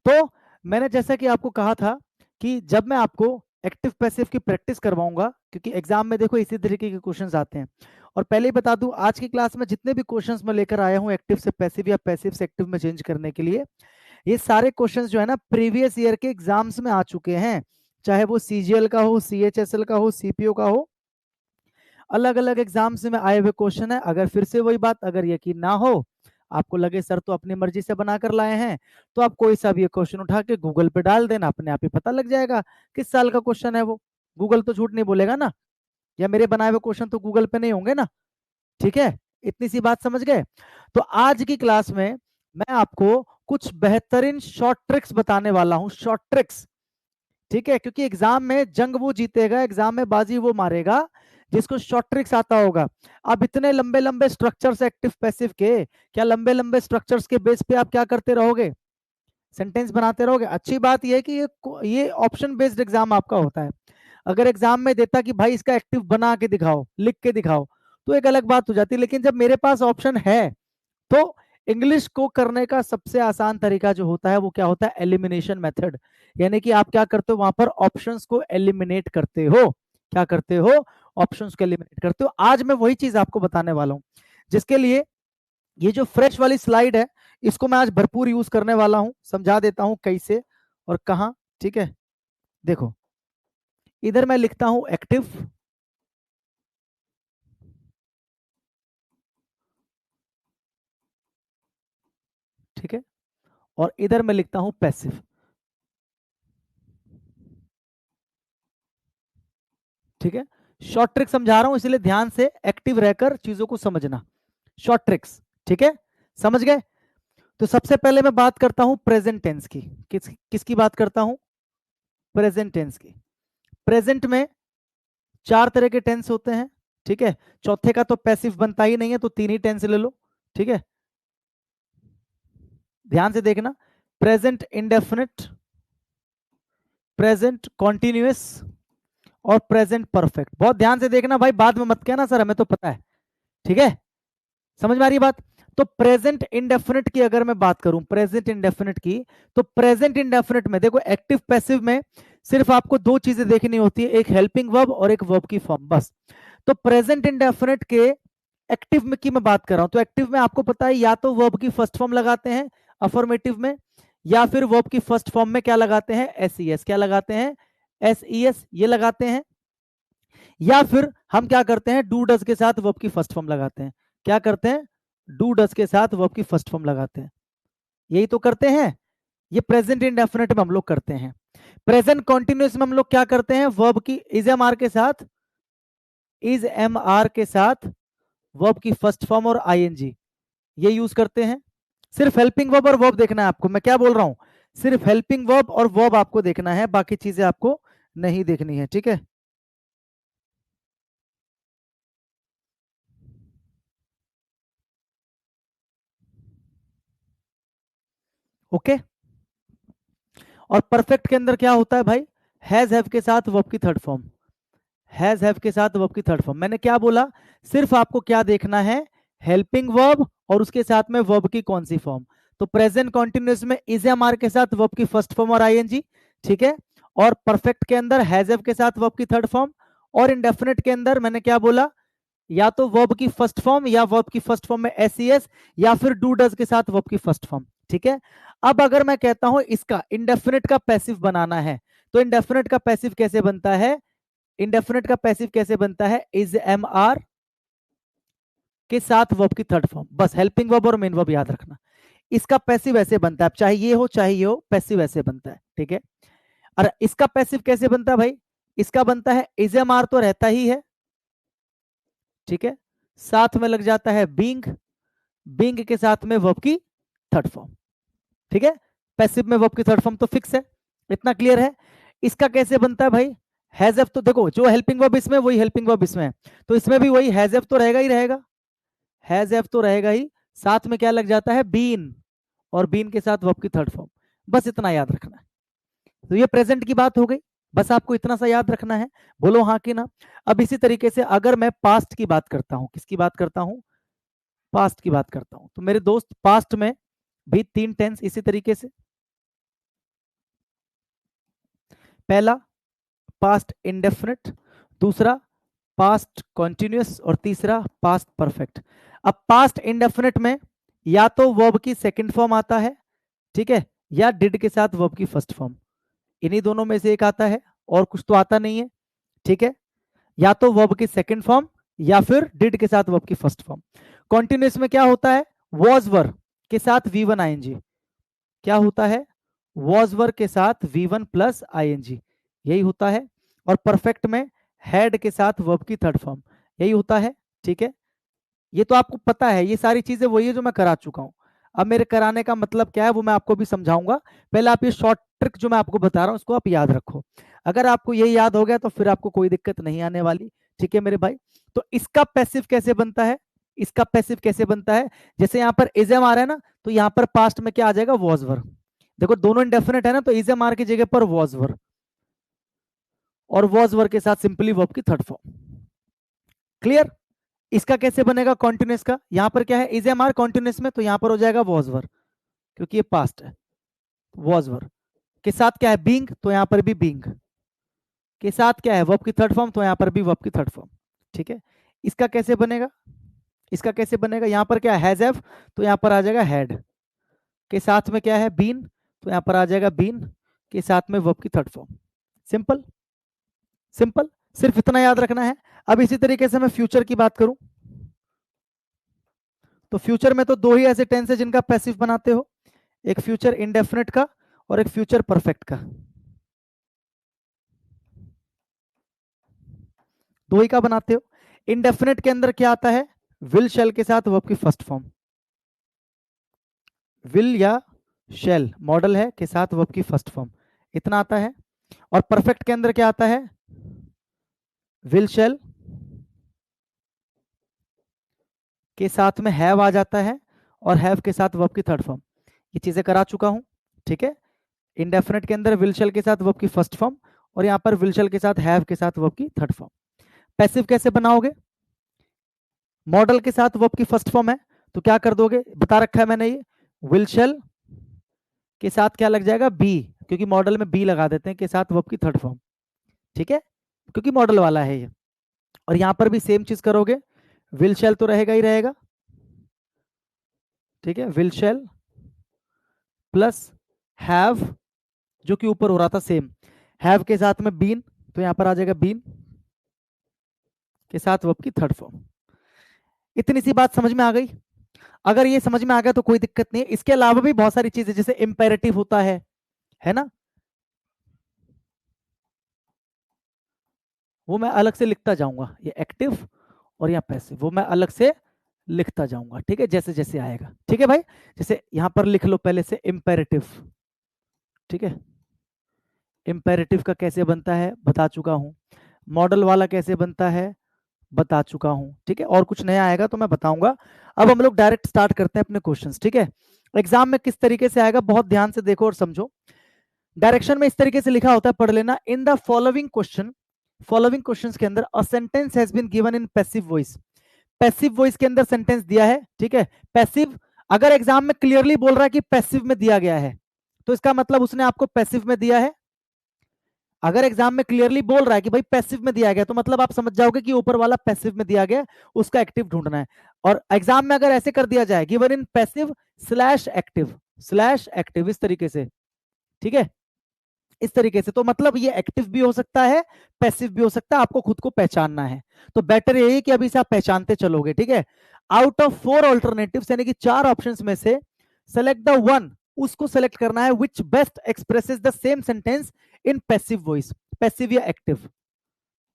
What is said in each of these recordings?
तो मैंने जैसा कि आपको कहा था कि जब मैं आपको एक्टिव पैसिव की प्रैक्टिस करवाऊंगा, क्योंकि एग्जाम में देखो इसी तरीके के क्वेश्चंस आते हैं। और पहले ही बता दूं, आज की क्लास में जितने भी क्वेश्चंस मैं लेकर आया हूं एक्टिव से पैसिव या पैसिव से एक्टिव में चेंज करने के लिए, ये सारे क्वेश्चंस जो है ना प्रीवियस ईयर के एग्जाम्स में आ चुके हैं। चाहे वो सीजीएल का हो, सीएचएसएल का हो, सीपीओ का हो, अलग अलग एग्जाम्स में आए हुए क्वेश्चन है। अगर फिर से वही बात, अगर यकीन ना हो, आपको लगे सर तो अपनी मर्जी से बनाकर लाए हैं, तो आप कोई सा भी ये क्वेश्चन उठा के गूगल पे डाल देना, अपने आप ही पता लग जाएगा किस साल का क्वेश्चन है वो। गूगल तो झूठ नहीं बोलेगा ना, या मेरे बनाए हुए क्वेश्चन तो गूगल पे नहीं होंगे ना। ठीक है, इतनी सी बात समझ गए। तो आज की क्लास में मैं आपको कुछ बेहतरीन शॉर्ट ट्रिक्स बताने वाला हूं, शॉर्ट ट्रिक्स। ठीक है, क्योंकि एग्जाम में जंग वो जीतेगा, एग्जाम में बाजी वो मारेगा जिसको शॉर्ट ट्रिक्स आता होगा। अब इतने लंबे लंबे स्ट्रक्चर्स एक्टिव पैसिव के, क्या लंबे लंबे स्ट्रक्चर्स के बेस पे आप क्या करते रहोगे? सेंटेंस बनाते रहोगे। अच्छी बात यह है कि ये ऑप्शन बेस्ड एग्जाम आपका होता है। अगर एग्जाम में देता कि भाई इसका एक्टिव बना के दिखाओ, लिख के दिखाओ, तो एक अलग बात हो जाती। लेकिन जब मेरे पास ऑप्शन है, तो इंग्लिश को करने का सबसे आसान तरीका जो होता है वो क्या होता है? Elimination method. यानी कि आप क्या करते हो, वहां पर ऑप्शंस को एलिमिनेट करते हो। क्या करते हो? ऑप्शंस को एलिमिनेट करते हो। आज मैं वही चीज आपको बताने वाला हूं, जिसके लिए ये जो फ्रेश वाली स्लाइड है, इसको मैं आज भरपूर यूज करने वाला हूं। समझा देता हूं कैसे और कहां। ठीक है, देखो इधर मैं लिखता हूं एक्टिव, ठीक है, और इधर मैं लिखता हूं पैसिव। ठीक है, शॉर्ट ट्रिक समझा रहा हूं, इसलिए ध्यान से एक्टिव रहकर चीजों को समझना। शॉर्ट ट्रिक्स, ठीक है, समझ गए? तो सबसे पहले मैं बात करता हूं प्रेजेंट टेंस की। किसकी बात करता हूं? प्रेजेंट टेंस की। प्रेजेंट में चार तरह के टेंस होते हैं। ठीक है, चौथे का तो पैसिव बनता ही नहीं है, तो तीन ही टेंस ले लो। ठीक है, ध्यान से देखना। प्रेजेंट इंडेफिनिट, प्रेजेंट कॉन्टिन्यूअस और प्रेजेंट परफेक्ट। बहुत ध्यान से देखना भाई, बाद में मत कहना सर हमें तो पता है। ठीक है, समझ में आ रही बात? तो प्रेजेंट इंडेफिनिट की अगर मैं बात करूं, प्रेजेंट इंडेफिनिट की, तो प्रेजेंट इंडेफिनिट में देखो एक्टिव पैसिव में सिर्फ आपको दो चीजें देखनी होती है, एक हेल्पिंग वर्ब और एक वर्ब की फॉर्म, बस। तो प्रेजेंट इंडेफिनिट के एक्टिव में की मैं बात कर रहा हूं, तो एक्टिव में आपको पता है या तो वर्ब की फर्स्ट फॉर्म लगाते हैं अफर्मेटिव में, या फिर वर्ब की फर्स्ट फॉर्म में क्या लगाते हैं? एसईएस। क्या लगाते हैं? एसईएस, ये लगाते हैं। या फिर हम क्या करते हैं? डू डज के साथ वर्ब की फर्स्ट फॉर्म लगाते हैं। क्या करते हैं? डू डज के साथ वर्ब की फर्स्ट फॉर्म लगाते हैं। यही तो करते हैं। ये प्रेजेंट इंडेफिनिट में हम लोग करते हैं। प्रेजेंट कॉन्टिन्यूस में हम लोग क्या करते हैं? वर्ब की इज एम आर के साथ, इज एम आर के साथ वर्ब की फर्स्ट फॉर्म और आईएनजी, ये यूज करते हैं। सिर्फ हेल्पिंग वर्ब और वर्ब देखना है आपको, मैं क्या बोल रहा हूं? सिर्फ हेल्पिंग वर्ब और वर्ब आपको देखना है, बाकी चीजें आपको नहीं देखनी है। ठीक है, ओके। और परफेक्ट के अंदर क्या होता है भाई? हैज हैव के साथ वर्ब की थर्ड फॉर्म, हैज हैव के साथ वर्ब की थर्ड फॉर्म। मैंने क्या बोला? सिर्फ आपको क्या देखना है? हेल्पिंग वर्ब और उसके साथ में वर्ब की कौन सी फॉर्म। तो प्रेजेंट कॉन्टिन्यूस में इज एम आर के साथ वर्ब की फर्स्ट फॉर्म और आईएनजी, ठीक है। और परफेक्ट के अंदर हैज हैव के साथ वर्ब की थर्ड फॉर्म। और इंडेफिनिट के अंदर मैंने क्या बोला? या तो वर्ब की फर्स्ट फॉर्म, या वर्ब की फर्स्ट फॉर्म में एसईएस, या फिर डू डज के साथ वर्ब की फर्स्ट फॉर्म। ठीक है, अब अगर मैं कहता हूं इसका इंडेफिनिट का पैसिव बनाना है, तो इंडेफिनिट का पैसिव कैसे बनता है? इंडेफिनिट का पैसिव कैसे बनता है? इज एम आर के साथ वर्ब की थर्ड फॉर्म, बस हेल्पिंग वर्ब और मेन वर्ब याद रखना। इसका पैसिव ऐसे बनता है, चाहे ये हो चाहे ये हो, पैसिव ऐसे बनता है। ठीक है, और इसका पैसिव कैसे बनता है भाई? इसका बनता है इज एम आर तो रहता ही है, ठीक है, साथ में लग जाता है बींग, बींग के साथ में वर्ब की थर्ड फॉर्म। ठीक है, पैसिव में वर्ब की थर्ड फॉर्म तो फिक्स है, इतना क्लियर है। इसका कैसे बनता है भाई? हैज एफ, तो देखो जो हेल्पिंग वर्ब इसमें वही हेल्पिंग वर्ब इसमें है, तो इसमें भी वही हैज एफ तो रहेगा ही रहेगा, हैज एफ तो रहेगा ही, साथ में क्या लग जाता है? बीन, और बीन के साथ वर्ब की थर्ड फॉर्म। बस इतना याद रखना है। तो ये प्रेजेंट की बात हो गई, बस आपको इतना सा याद रखना है। बोलो हाँ कि ना। अब इसी तरीके से अगर मैं पास्ट की बात करता हूं, किसकी बात करता हूं? पास्ट की बात करता हूं, तो मेरे दोस्त पास्ट में भी तीन टेंस इसी तरीके से, पहला पास्ट इंडेफिनिट, दूसरा पास्ट कॉन्टिन्यूअस और तीसरा पास्ट परफेक्ट। अब पास्ट इंडेफिनिट में या तो वर्ब की सेकंड फॉर्म आता है, ठीक है, या डिड के साथ वर्ब की फर्स्ट फॉर्म, इन्हीं दोनों में से एक आता है, और कुछ तो आता नहीं है, ठीक है। या तो वर्ब की सेकंड फॉर्म या फिर डिड के साथ वर्ब की फर्स्ट फॉर्म। कॉन्टिन्यूअस में क्या होता है, वॉज वर के साथ V1 ING, क्या होता है, वॉज वर के साथ V1 प्लस ING, यही होता है। और परफेक्ट में हैड के साथ वर्ब की थर्ड फॉर्म, यही होता है, ठीक है। ये तो आपको पता है, ये सारी चीजें वही है जो मैं करा चुका हूं। अब मेरे कराने का मतलब क्या है वो मैं आपको भी समझाऊंगा। पहले आप ये शॉर्ट ट्रिक जो मैं आपको बता रहा हूं उसको आप याद रखो। अगर आपको ये याद हो गया तो फिर आपको कोई दिक्कत नहीं आने वाली, ठीक है मेरे भाई। तो इसका पैसिव कैसे बनता है, इसका पैसिव कैसे बनता है, जैसे यहाँ पर इजम आ रहा है ना, तो यहाँ पर पास्ट में क्या आ जाएगा, वॉज वर। देखो दोनों इंडेफिनिट है ना, तो इजम आर की जगह पर वॉज वर, और वॉज वर के साथ सिंपली वर्ब की थर्ड फॉर्म। क्लियर। इसका कैसे बनेगा कॉन्टिन्यूअस का, यहां पर क्या है, इज एम आर कॉन्टिन्यूअस में, तो यहां पर हो जाएगा वॉज वर, क्योंकि ये पास्ट है। वॉज वर के साथ क्या है, बीइंग, तो यहां पर भी बीइंग के साथ क्या है, वर्ब की थर्ड फॉर्म, तो यहां पर भी वर्ब की थर्ड फॉर्म, ठीक है। इसका कैसे बनेगा, इसका कैसे बनेगा, यहां पर क्या हैज हैव, तो यहां पर आ जाएगा हैड, के साथ में क्या है बीन, तो यहां पर आ जाएगा बीन, के साथ में वर्ब की थर्ड फॉर्म। सिंपल सिंपल, सिर्फ इतना याद रखना है। अब इसी तरीके से मैं फ्यूचर की बात करूं, तो फ्यूचर में तो दो ही ऐसे टेंस है जिनका पैसिव बनाते हो, एक फ्यूचर इंडेफिनिट का और एक फ्यूचर परफेक्ट का, दो ही का बनाते हो। इंडेफिनिट के अंदर क्या आता है, विल शेल के साथ वर्ब की फर्स्ट फॉर्म, विल या शेल मॉडल है के साथ वर्ब की फर्स्ट फॉर्म, इतना आता है। और परफेक्ट के अंदर क्या आता है, विल शेल के साथ में हैव आ जाता है, और हैव के साथ वर्ब की थर्ड फॉर्म, ये चीजें करा चुका हूं, ठीक है। इंडेफिनिट के अंदर विल शेल के साथ वर्ब की फर्स्ट फॉर्म, और यहां पर विल शेल के साथ हैव के साथ वर्ब की थर्ड फॉर्म। पैसिव कैसे बनाओगे, मॉडल के साथ वर्ब की फर्स्ट फॉर्म है, तो क्या कर दोगे, बता रखा है मैंने, ये विल शेल के साथ क्या लग जाएगा, बी, क्योंकि मॉडल में बी लगा देते हैं, के साथ वर्ब की थर्ड फॉर्म, ठीक है, क्योंकि मॉडल वाला है ये। और यहां पर भी सेम चीज करोगे, विल शेल तो रहेगा ही रहेगा, ठीक है, विल शेल प्लस हैव, जो कि ऊपर हो रहा था सेम, हैव के साथ में बीन, तो यहां पर आ जाएगा बीन के साथ वर्ब की थर्ड फॉर्म। इतनी सी बात समझ में आ गई। अगर ये समझ में आ गया तो कोई दिक्कत नहीं है। इसके अलावा भी बहुत सारी चीजें, जैसे इंपेरेटिव होता है ना, वो मैं अलग से लिखता जाऊंगा, ये एक्टिव और या पैसिव वो मैं अलग से लिखता जाऊंगा, ठीक है, जैसे जैसे आएगा, ठीक है भाई। जैसे यहां पर लिख लो पहले से इंपेरेटिव, ठीक है, इंपेरेटिव का कैसे बनता है बता चुका हूं, मॉडल वाला कैसे बनता है बता चुका हूं, ठीक है। और कुछ नया आएगा तो मैं बताऊंगा। अब हम लोग डायरेक्ट स्टार्ट करते हैं अपने क्वेश्चंस, ठीक है। एग्जाम में किस तरीके से आएगा बहुत ध्यान से देखो और समझो। डायरेक्शन में इस तरीके से लिखा होता है, पढ़ लेना, in the following question, following questions के अंदर a sentence has been given in passive voice, passive voice के अंदर सेंटेंस दिया है, ठीक है। पैसिव, अगर एग्जाम में क्लियरली बोल रहा है कि पैसिव में दिया गया है, तो इसका मतलब उसने आपको पैसिव में दिया है। अगर एग्जाम में क्लियरली बोल रहा है कि भाई पैसिव में दिया गया, तो मतलब आप समझ जाओगे कि ऊपर वाला पैसिव में दिया गया, उसका एक्टिव ढूंढना है। और एग्जाम में अगर ऐसे कर दिया जाए, given in passive slash active, इस तरीके से, ठीक है, इस तरीके से, तो मतलब ये एक्टिव भी हो सकता है, पैसिव भी हो सकता है, आपको खुद को पहचानना है। तो बेटर यही कि अभी से आप पहचानते चलोगे, ठीक है। आउट ऑफ 4 ऑल्टरनेटिव्स, यानी कि 4 ऑप्शंस में से सेलेक्ट द वन, उसको सेलेक्ट करना है विच best expresses the same sentence in passive voice, passive या एक्टिव।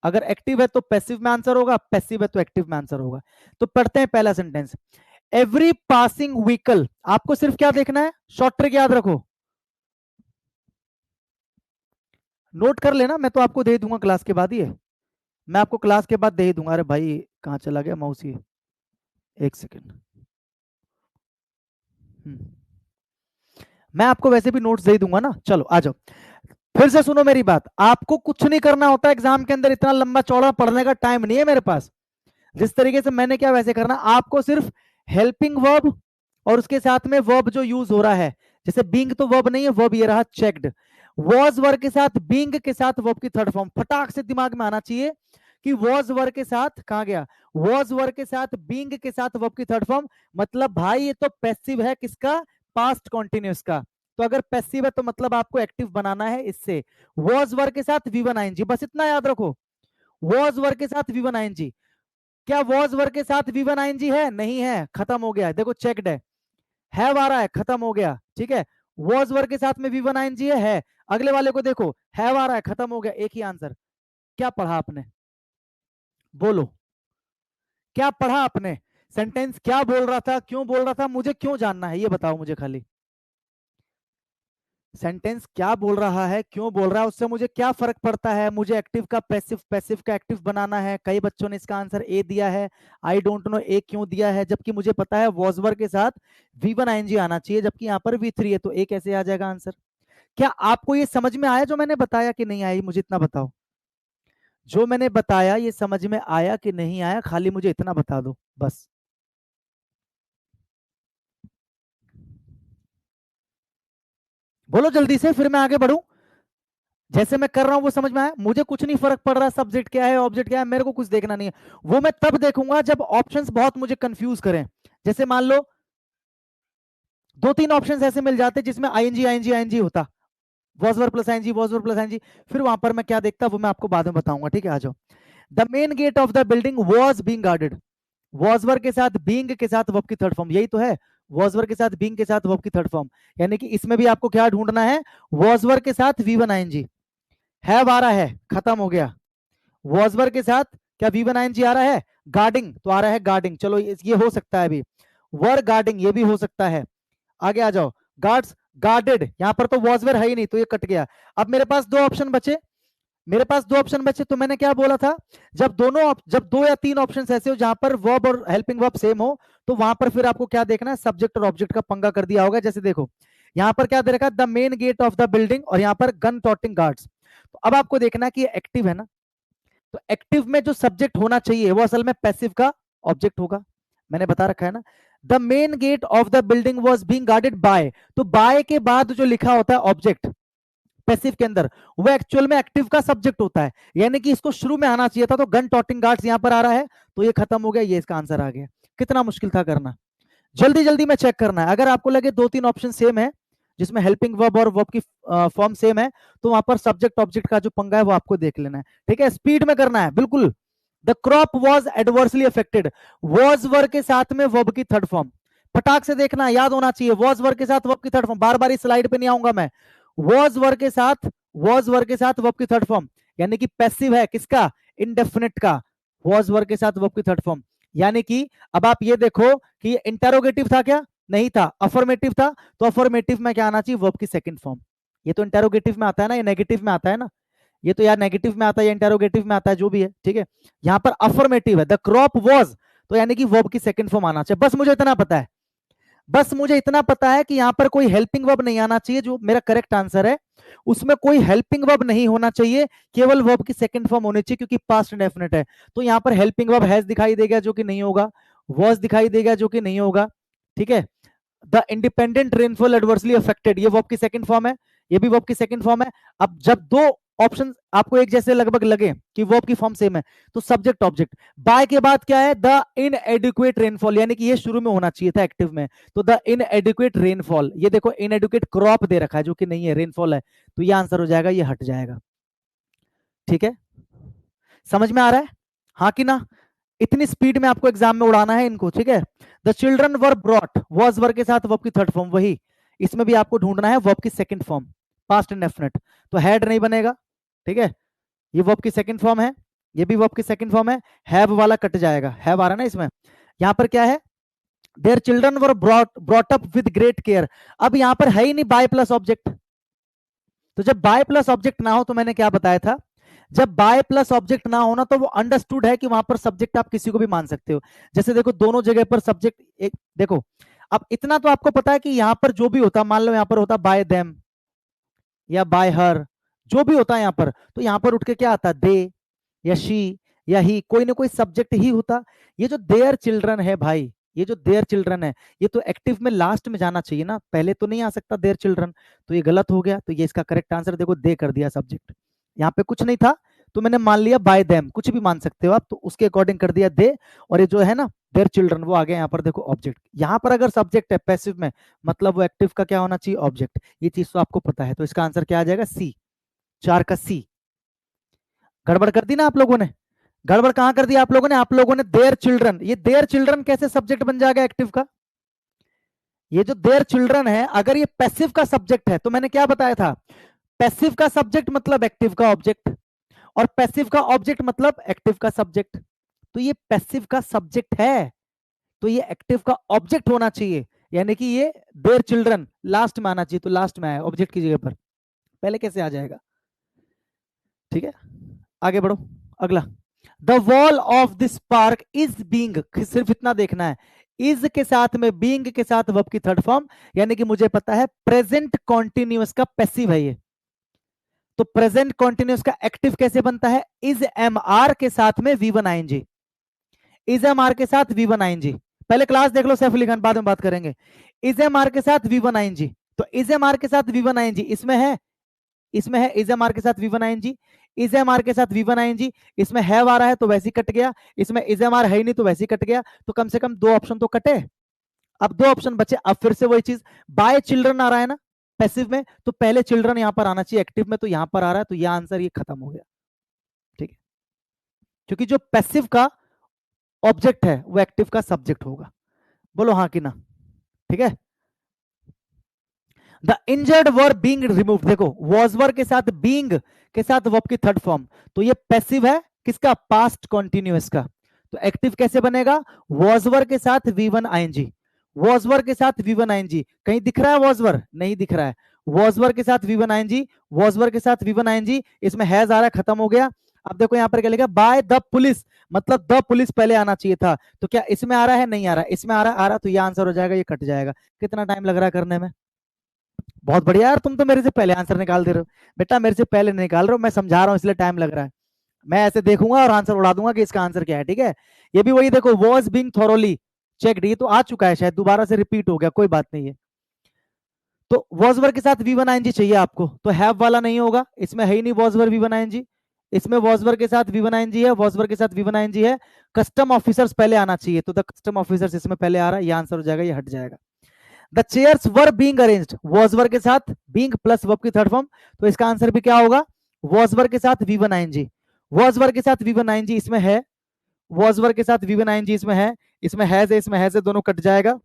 अगर एक्टिव है तो पैसिव में आंसर होगा, पैसिव है तो एक्टिव में आंसर होगा। तो पढ़ते हैं पहला सेंटेंस, एवरी पासिंग व्हीकल, आपको सिर्फ क्या देखना है, शॉर्ट ट्रिक याद रखो, नोट कर लेना, मैं तो आपको दे दूंगा क्लास के बाद ही है, मैं आपको क्लास के बाद दे ही दूंगा। अरे भाई कहाँ चला गया मौसी, एक सेकेंड, मैं आपको वैसे भी नोट्स दे दूंगा ना। चलो आ जाओ, फिर से सुनो मेरी बात, आपको कुछ नहीं करना होता एग्जाम के अंदर, इतना लंबा चौड़ा पढ़ने का टाइम नहीं है मेरे पास। जिस तरीके से मैंने क्या वैसे करना, आपको सिर्फ हेल्पिंग वर्ब और उसके साथ में वर्ब जो यूज हो रहा है, जैसे बीइंग तो वर्ब नहीं है, वर्ब ये रहा चेक्ड, वॉज वर्ग के साथ बीइंग के साथ वर्ब की थर्ड फॉर्म, फटाक से दिमाग में आना चाहिए कि वॉज वर्ग के साथ, कहां गया, वॉज वर्ग के साथ बीइंग के साथ वर्ब की थर्ड फॉर्म, मतलब भाई ये तो पैसिव है किसका, पास्ट कॉन्टिन्यूस का। तो अगर पैसिव है तो मतलब आपको एक्टिव बनाना है इससे, वॉज वर्ग के साथ V1 ING, बस इतना याद रखो, वॉज वर्ग के साथ V1 ING। क्या वॉज वर्ग के साथ V1 ING है, नहीं है, खत्म हो गया, देखो चेक्ड है, हैव आ रहा है, खत्म हो गया, ठीक है। वॉज वर्ग के साथ में V1 ING है, अगले वाले को देखो हैव आ रहा है, खत्म हो गया, एक ही आंसर। क्या पढ़ा आपने, बोलो क्या पढ़ा आपने, सेंटेंस क्या बोल रहा था, क्यों बोल रहा था, मुझे क्यों जानना है, ये बताओ मुझे खाली। सेंटेंस क्या बोल रहा है, क्यों बोल रहा है, उससे मुझे क्या फर्क पड़ता है, मुझे एक्टिव का पैसिव, पैसिव का एक्टिव बनाना है। कई बच्चों ने इसका आंसर ए दिया है, आई डोंट नो ए क्यों दिया है, जबकि मुझे पता है वॉजवर के साथ V1 ING आना चाहिए, जबकि यहाँ पर V3 है, तो ए कैसे आ जाएगा आंसर। क्या आपको ये समझ में आया जो मैंने बताया कि नहीं आया, मुझे इतना बताओ, जो मैंने बताया ये समझ में आया कि नहीं आया, खाली मुझे इतना बता दो बस। बोलो जल्दी से, फिर मैं आगे बढ़ूं। जैसे मैं कर रहा हूं वो समझ में आया, मुझे कुछ नहीं फर्क पड़ रहा सब्जेक्ट क्या है ऑब्जेक्ट क्या है, मेरे को कुछ देखना नहीं है, वो मैं तब देखूंगा जब ऑप्शंस बहुत मुझे कंफ्यूज करें। जैसे मान लो दो तीन ऑप्शंस ऐसे मिल जाते जिसमें आईएनजी आईएनजी आईएनजी होता, वॉजवर प्लस आईएनजी, वॉजवर प्लस आईएनजी, फिर वहां पर मैं क्या देखता वो मैं आपको बाद में बताऊंगा, ठीक है। आ जाओ। The main gate of the building was being guarded, was were के साथ बीइंग के साथ वर्ब की थर्ड फॉर्म, यही तो है, वॉजवर के साथ बीइंग के साथ वर्ब की थर्ड फॉर्म, यानी कि इसमें भी आपको क्या ढूंढना है, वॉजवर के साथ V1 ING, हैव आ रहा है, खत्म हो गया, वॉजवर के साथ क्या V1 ING आ रहा है, गार्डिंग तो आ रहा है, गार्डिंग, चलो ये हो सकता है अभी, वर गार्डिंग ये भी हो सकता है। आगे आ जाओ, गार्ड्स गार्डेड, यहां पर तो वॉजवर है ही नहीं, तो ये कट गया। अब मेरे पास दो ऑप्शन बचे, मेरे पास दो ऑप्शन बचे, तो मैंने क्या बोला था, जब दो या तीन ऑप्शन ऐसे हो जहां पर वर्ब और हेल्पिंग वर्ब सेम हो, तो वहां पर फिर आपको क्या देखना है, सब्जेक्ट और ऑब्जेक्ट का पंगा कर दिया होगा। जैसे देखो यहां पर क्या दे रखा है, the main gate of the building, और यहां पर गन टॉटिंग गार्ड्स, तो अब आपको देखना है कि ये एक्टिव है ना, तो एक्टिव में जो सब्जेक्ट होना चाहिए वो असल में पैसिव का ऑब्जेक्ट होगा, मैंने बता रखा है ना। The main gate of the building was being guarded by, तो बाय के बाद जो लिखा होता है ऑब्जेक्ट पैसिव के अंदर, वो एक्चुअल में एक्टिव का सब्जेक्ट होता है, यानी कि इसको शुरू में आना चाहिए था, तो गन टॉटिंग गार्ड्स यहां पर आ रहा है, तो ये खत्म हो गया, ये इसका आंसर आ गया। कितना मुश्किल था करना, जल्दी जल्दी में चेक करना है। अगर आपको लगे दो तीन ऑप्शन सेम है जिसमें हेल्पिंग वर्ब और वर्ब की फॉर्म सेम है, तो वहां पर सब्जेक्ट ऑब्जेक्ट का जो पंगा है वो आपको देख लेना है, ठीक है, स्पीड में करना है बिल्कुल। The crop was adversely affected, was verb के साथ में वर्ब की थर्ड फॉर्म, फटाक से देखना, याद होना चाहिए, वॉज वर्ब के साथ वर्ब की थर्ड फॉर्म, बार बार इस स्लाइड पे नहीं आऊंगा मैं, वॉज वर्ब के साथ, वॉज वर्ब के साथ वर्ब की थर्ड फॉर्म, यानी कि पैसिव है किसका, इंडेफिनिट का, वॉज वर्ब के साथ वर्ब की थर्ड फॉर्म, यानी कि अब आप ये देखो कि ये इंटेरोगेटिव था क्या, नहीं था, अफर्मेटिव था, तो अफर्मेटिव में क्या आना चाहिए, वर्ब की सेकंड फॉर्म। ये तो इंटेरोगेटिव में आता है ना, ये नेगेटिव में आता है ना, ये तो यार नेगेटिव में आता है या इंटेरोगेटिव में आता है, जो भी है, ठीक है। यहाँ पर अफर्मेटिव है, द क्रॉप वॉज, तो यानी कि वर्ब की सेकंड फॉर्म आना चाहिए, बस मुझे इतना पता है, बस मुझे इतना पता है कि यहाँ पर कोई हेल्पिंग वर्ब नहीं आना चाहिए, जो मेरा करेक्ट आंसर है, उसमें कोई हेल्पिंग वर्ब नहीं होना चाहिए, केवल वर्ब की सेकंड फॉर्म होनी चाहिए, क्योंकि पास्ट इंडेफिनिट है। तो यहाँ पर हेल्पिंग वर्ब हैज दिखाई देगा जो कि नहीं होगा, वॉज दिखाई देगा जो कि नहीं होगा, ठीक है। The independent rainfall adversely affected, ये वर्ब की सेकंड फॉर्म है, ये भी वर्ब की सेकंड फॉर्म है। अब जब दो ऑप्शन आपको एक जैसे लगभग लगे कि वर्ब की फॉर्म सेम है, तो सब्जेक्ट ऑब्जेक्ट, बाय के बाद क्या है, द इनएडिक्वेट रेनफॉल, यानी कि ये शुरू में होना चाहिए था एक्टिव में, तो द इनएडिक्वेट रेनफॉल, ये देखो इनएडिक्वेट क्रॉप दे रखा है जो कि नहीं है, रेनफॉल है, तो ये आंसर हो जाएगा, ये हट जाएगा, ठीक है। समझ में आ रहा है, हाँ कि ना, इतनी स्पीड में आपको एग्जाम में उड़ाना है इनको, ठीक है। The children were brought, was verb के साथ वर्ब की थर्ड फॉर्म, वही इसमें भी आपको ढूंढना है वर्ब की सेकंड फॉर्म, पास्ट इंडेफिनिट, तो हैड नहीं बनेगा, ठीक है, ये वर्ब की सेकंड फॉर्म है, ये भी वर्ब की सेकंड फॉर्म है, हैव वाला कट जाएगा, हैव आ रहा है ना इसमें। यहां पर क्या है, their children were brought up with great care, अब यहां पर है ही नहीं बाय प्लस ऑब्जेक्ट, तो जब बाय प्लस ऑब्जेक्ट ना हो, तो मैंने क्या बताया था, जब बाय प्लस ऑब्जेक्ट ना होना, तो वो अंडरस्टूड है कि वहां पर सब्जेक्ट आप किसी को भी मान सकते हो। जैसे देखो दोनों जगह पर सब्जेक्ट एक, देखो अब इतना तो आपको पता है कि यहां पर जो भी होता, मान लो यहां पर होता बाय देम या बाय हर, जो भी होता है यहां पर, तो यहां पर उठ के क्या आता, दे या शी या ही, कोई ना कोई सब्जेक्ट ही होता। ये जो देयर चिल्ड्रन है भाई, ये जो देयर चिल्ड्रन है, ये तो एक्टिव में लास्ट में जाना चाहिए ना, पहले तो नहीं आ सकता देयर चिल्ड्रन, तो ये गलत हो गया। तो ये इसका करेक्ट आंसर देखो, दे कर दिया सब्जेक्ट, यहाँ पे कुछ नहीं था तो मैंने मान लिया बाय देम, कुछ भी मान सकते हो आप, तो उसके अकॉर्डिंग कर दिया दे, और ये जो है ना देयर चिल्ड्रन वो आ गया यहाँ पर देखो ऑब्जेक्ट। यहाँ पर अगर सब्जेक्ट है पैसिव में, मतलब वो एक्टिव का क्या होना चाहिए, ऑब्जेक्ट। ये चीज तो आपको पता है, तो इसका आंसर क्या आ जाएगा, सी, 4 का सी। गड़बड़ कर दी ना आप लोगों ने, गड़बड़ कहां कर दिया आप लोगों ने देयर चिल्ड्रन, ये देयर चिल्ड्रन कैसे सब्जेक्ट बन जाएगा एक्टिव का। ये जो देयर चिल्ड्रन है, अगर ये पैसिव का सब्जेक्ट है, तो मैंने क्या बताया था, पैसिव का सब्जेक्ट मतलब एक्टिव का ऑब्जेक्ट, और पैसिव का ऑब्जेक्ट मतलब एक्टिव का सब्जेक्ट। तो ये पैसिव का सब्जेक्ट है, तो ये एक्टिव का ऑब्जेक्ट होना चाहिए, यानी कि ये देयर चिल्ड्रन लास्ट में आना चाहिए, तो लास्ट में आया ऑब्जेक्ट की जगह पर, पहले कैसे आ जाएगा। ठीक है, आगे बढ़ो। अगला, the wall of this park is being, सिर्फ इतना देखना है, इज के साथ में बीइंग के साथ वर्ब की थर्ड फॉर्म, यानी कि मुझे पता है प्रेजेंट कॉन्टिन्यूअस का पैसिव है ये, तो प्रेजेंट कॉन्टिन्यूअस का एक्टिव कैसे बनता है, इज एम आर के साथ में V1 ING, is am are के साथ V1 आईएनजी। पहले क्लास देख लो सैफ अली खान, बाद में बात करेंगे। इज एम आर के साथ V1 आईएनजी, तो इज एम आर के साथ V1 आईएनजी इसमें है, इसमें है इज एम आर के साथ V1 ING, is am are के साथ V1 आईएनजी, इसमें हैव आ रहा है तो वैसे ही कट गया, इसमें इज एम आर है ही नहीं तो वैसे ही कट गया, तो कम से कम 2 ऑप्शन तो कटे। अब 2 ऑप्शन बचे, अब फिर से वही चीज, बाय चिल्ड्रन आ रहा है ना पैसिव में, तो पहले चिल्ड्रन यहां पर आना चाहिए, एक्टिव में तो यहां पर आ रहा है, तो यह आंसर ये खत्म हो गया। ठीक है, क्योंकि जो पैसिव का ऑब्जेक्ट है वो एक्टिव का सब्जेक्ट होगा। बोलो हाँ कि ना। ठीक है, the injured verb being removed, देखो वॉज वर्ब के साथ बीइंग के साथ वर्ब की थर्ड फॉर्म, तो ये पैसिव है किसका, पास्ट कॉन्टिन्यूअस का, तो एक्टिव कैसे बनेगा, वॉज वर्ब के साथ V1 आईएनजी, वॉज वर्ब के साथ V1 आईएनजी, कहीं दिख रहा है वॉज वर्ब, नहीं दिख रहा है, वॉज वर्ब के साथ V1 आईएनजी, वॉज वर्ब के साथ V1 आईएनजी, इसमें हैज आ रहा है, खत्म हो गया। अब देखो यहाँ पर क्या लिखा, बाय द पुलिस, मतलब द पुलिस पहले आना चाहिए था, तो क्या इसमें आ रहा है, नहीं आ रहा, इसमें आ रहा, तो ये आंसर हो जाएगा, ये कट जाएगा। कितना टाइम लग रहा है करने में, बहुत बढ़िया यार, तुम तो मेरे से पहले आंसर निकाल दे रहे हो। बेटा मेरे से पहले नहीं निकाल रहे हो, मैं समझा रहा हूँ इसलिए टाइम लग रहा है, मैं ऐसे देखूंगा और आंसर उड़ा दूंगा कि इसका आंसर क्या है। ठीक है, ये भी वही देखो, वॉज बीइंग थॉरोली चेक्ड, ये तो आ चुका है, शायद दोबारा से रिपीट हो गया, कोई बात नहीं है। तो वॉज वर्ब के साथ V1 आईएनजी चाहिए आपको, तो हैव वाला नहीं होगा, इसमें है ही नहीं वॉज वर्ब V1 आईएनजी, इसमें वॉज वर्ब के साथ V1 आईएनजी है, वॉज वर्ब के साथ V1 आईएनजी है, कस्टम ऑफिसर्स पहले आना चाहिए, तो द कस्टम ऑफिसर्स इसमें पहले आ रहा है, ये आंसर हो जाएगा, ये हट जाएगा। The chairs were being arranged, was verb के साथ बीइंग प्लस वर्ब की थर्ड फॉर्म, तो इसका आंसर भी क्या होगा, वॉज वर्ब के साथ V1 आईएनजी, वॉज वर्ब के साथ V1 आईएनजी इसमें है, वॉज वर्ब के साथ V1 आईएनजी इसमें है, इसमें हैज है, इसमें हैज है, दोनों कट जाएगा।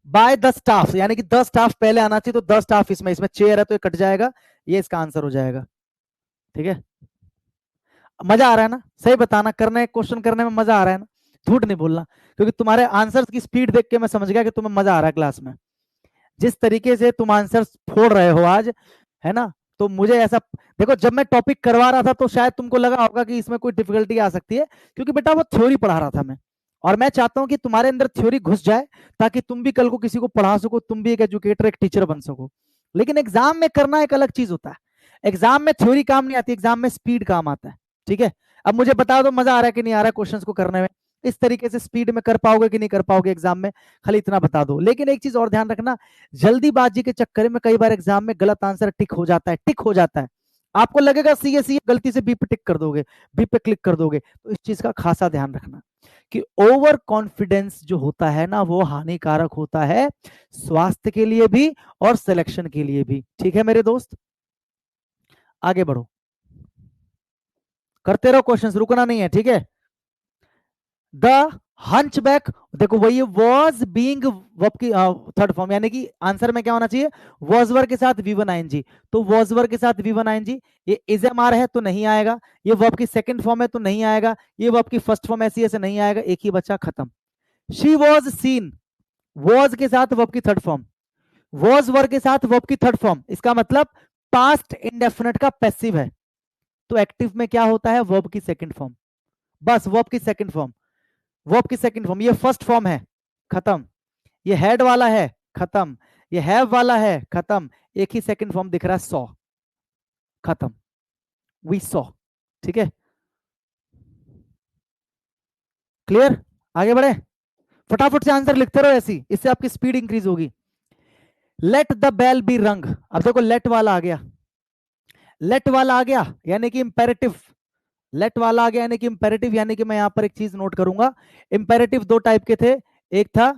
बाय द स्टाफ, यानी कि द स्टाफ पहले आना चाहिए, तो द स्टाफ इसमें चेयर है तो ये कट जाएगा, ये इसका आंसर हो जाएगा। ठीक है, मजा आ रहा है ना, सही बताना, करने क्वेश्चन करने में मजा आ रहा है ना, झूठ नहीं बोलना, क्योंकि तुम्हारे आंसर्स की स्पीड देख के मैं समझ गया कि तुम्हें मजा आ रहा है क्लास में, जिस तरीके से तुम आंसर्स फोड़ रहे हो आज, है ना, तो मुझे ऐसा, देखो जब मैं टॉपिक करवा रहा था तो शायद तुमको लगा होगा कि इसमें कोई डिफिकल्टी आ सकती है, क्योंकि बेटा वो थ्योरी पढ़ा रहा था मैं, और मैं चाहता हूं कि तुम्हारे अंदर थ्योरी घुस जाए, ताकि तुम भी कल को किसी को पढ़ा सको, तुम भी एक एजुकेटर, एक टीचर बन सको। लेकिन एग्जाम में करना एक अलग चीज होता है, एग्जाम में थ्योरी काम नहीं आती, एग्जाम में स्पीड काम आता है। ठीक है, अब मुझे बता दो मजा आ रहा है कि नहीं आ रहा है क्वेश्चंस को करने में, इस तरीके से स्पीड में कर पाओगे कि नहीं कर पाओगे एग्जाम में, खाली इतना बता दो। लेकिन एक चीज और ध्यान रखना, जल्दीबाजी के चक्कर में कई बार एग्जाम में गलत आंसर टिक हो जाता है, टिक हो जाता है, आपको लगेगा सी सी, गलती से बी पे टिक कर दोगे, बी पे क्लिक कर दोगे, तो इस चीज का खासा ध्यान रखना कि ओवर कॉन्फिडेंस जो होता है ना, वो हानिकारक होता है स्वास्थ्य के लिए भी और सिलेक्शन के लिए भी। ठीक है मेरे दोस्त, आगे बढ़ो, करते रहो क्वेश्चंस, रुकना नहीं है। ठीक है, द हंचबैक, देखो वही वॉज बीइंग वर्ब की थर्ड फॉर्म, यानी कि आंसर में क्या होना चाहिए, वॉज वर्ब के साथ V1 आईएनजी, तो वॉज वर्ब के साथ V1 आईएनजी, ये इज एम आर है तो नहीं आएगा, ये वर्ब की सेकंड फॉर्म है तो नहीं आएगा, ये वर्ब की फर्स्ट फॉर्म ऐसी ऐसे नहीं आएगा, एक ही बच्चा, खत्म। शी वॉज सीन, वॉज के साथ वर्ब की थर्ड फॉर्म, वॉज वर्ब के साथ वर्ब की थर्ड फॉर्म, इसका मतलब पास्ट इंडेफिनिट का पैसिव है, तो एक्टिव में क्या होता है, वर्ब की सेकंड फॉर्म, बस वर्ब की सेकंड फॉर्म, वर्ब की सेकंड फॉर्म, ये फर्स्ट फॉर्म है, खत्म, ये हेड वाला है, खत्म, ये हैव वाला है, खत्म, एक ही सेकंड फॉर्म दिख रहा है, सॉ, खत्म, वी सॉ। ठीक है, क्लियर, आगे बढ़े, फटाफट से आंसर लिखते रहो ऐसी, इससे आपकी स्पीड इंक्रीज होगी। लेट द बेल बी रंग, अब देखो लेट वाला आ गया, लेट वाला आ गया यानी कि इंपेरेटिव, लेट वाला आ गया यानी कि इंपेरेटिव, यानी कि मैं यहां पर एक चीज नोट करूंगा, इंपेरेटिव दो टाइप के थे, एक था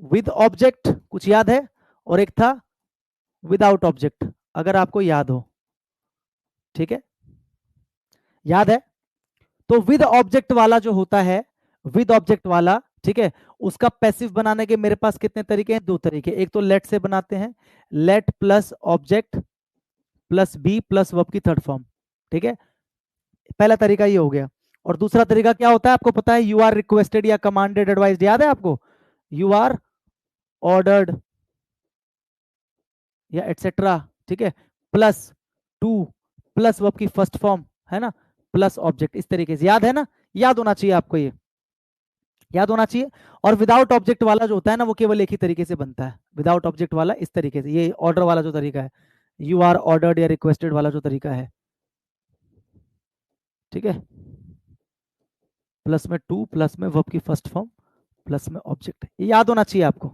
विद ऑब्जेक्ट, कुछ याद है, और एक था विदाउट ऑब्जेक्ट, अगर आपको याद हो, ठीक है, याद है। तो विद ऑब्जेक्ट वाला जो होता है, विद ऑब्जेक्ट वाला, ठीक है, उसका पैसिव बनाने के मेरे पास कितने तरीके हैं, दो तरीके, एक तो लेट से बनाते हैं, let plus object plus be plus verb की थर्ड फॉर्म, ठीक है, पहला तरीका ये हो गया। और दूसरा तरीका क्या होता है आपको पता है, यू आर रिक्वेस्टेड या कमांडेड एडवाइस्ड, याद है आपको, यू आर ऑर्डर्ड या एटसेट्रा, ठीक है, प्लस टू प्लस वर्ब की फर्स्ट फॉर्म, है ना, प्लस ऑब्जेक्ट, इस तरीके से, याद है ना, याद होना चाहिए आपको, ये याद होना चाहिए। और विदाउट ऑब्जेक्ट वाला जो होता है ना, वो केवल एक ही तरीके से बनता है, विदाउट ऑब्जेक्ट वाला इस तरीके से, ये ऑर्डर वाला जो तरीका है, यू आर ऑर्डर्ड या रिक्वेस्टेड वाला जो तरीका है, ठीक है, प्लस में टू प्लस में वर्ब की फर्स्ट फॉर्म प्लस में ऑब्जेक्ट, ये याद होना चाहिए आपको,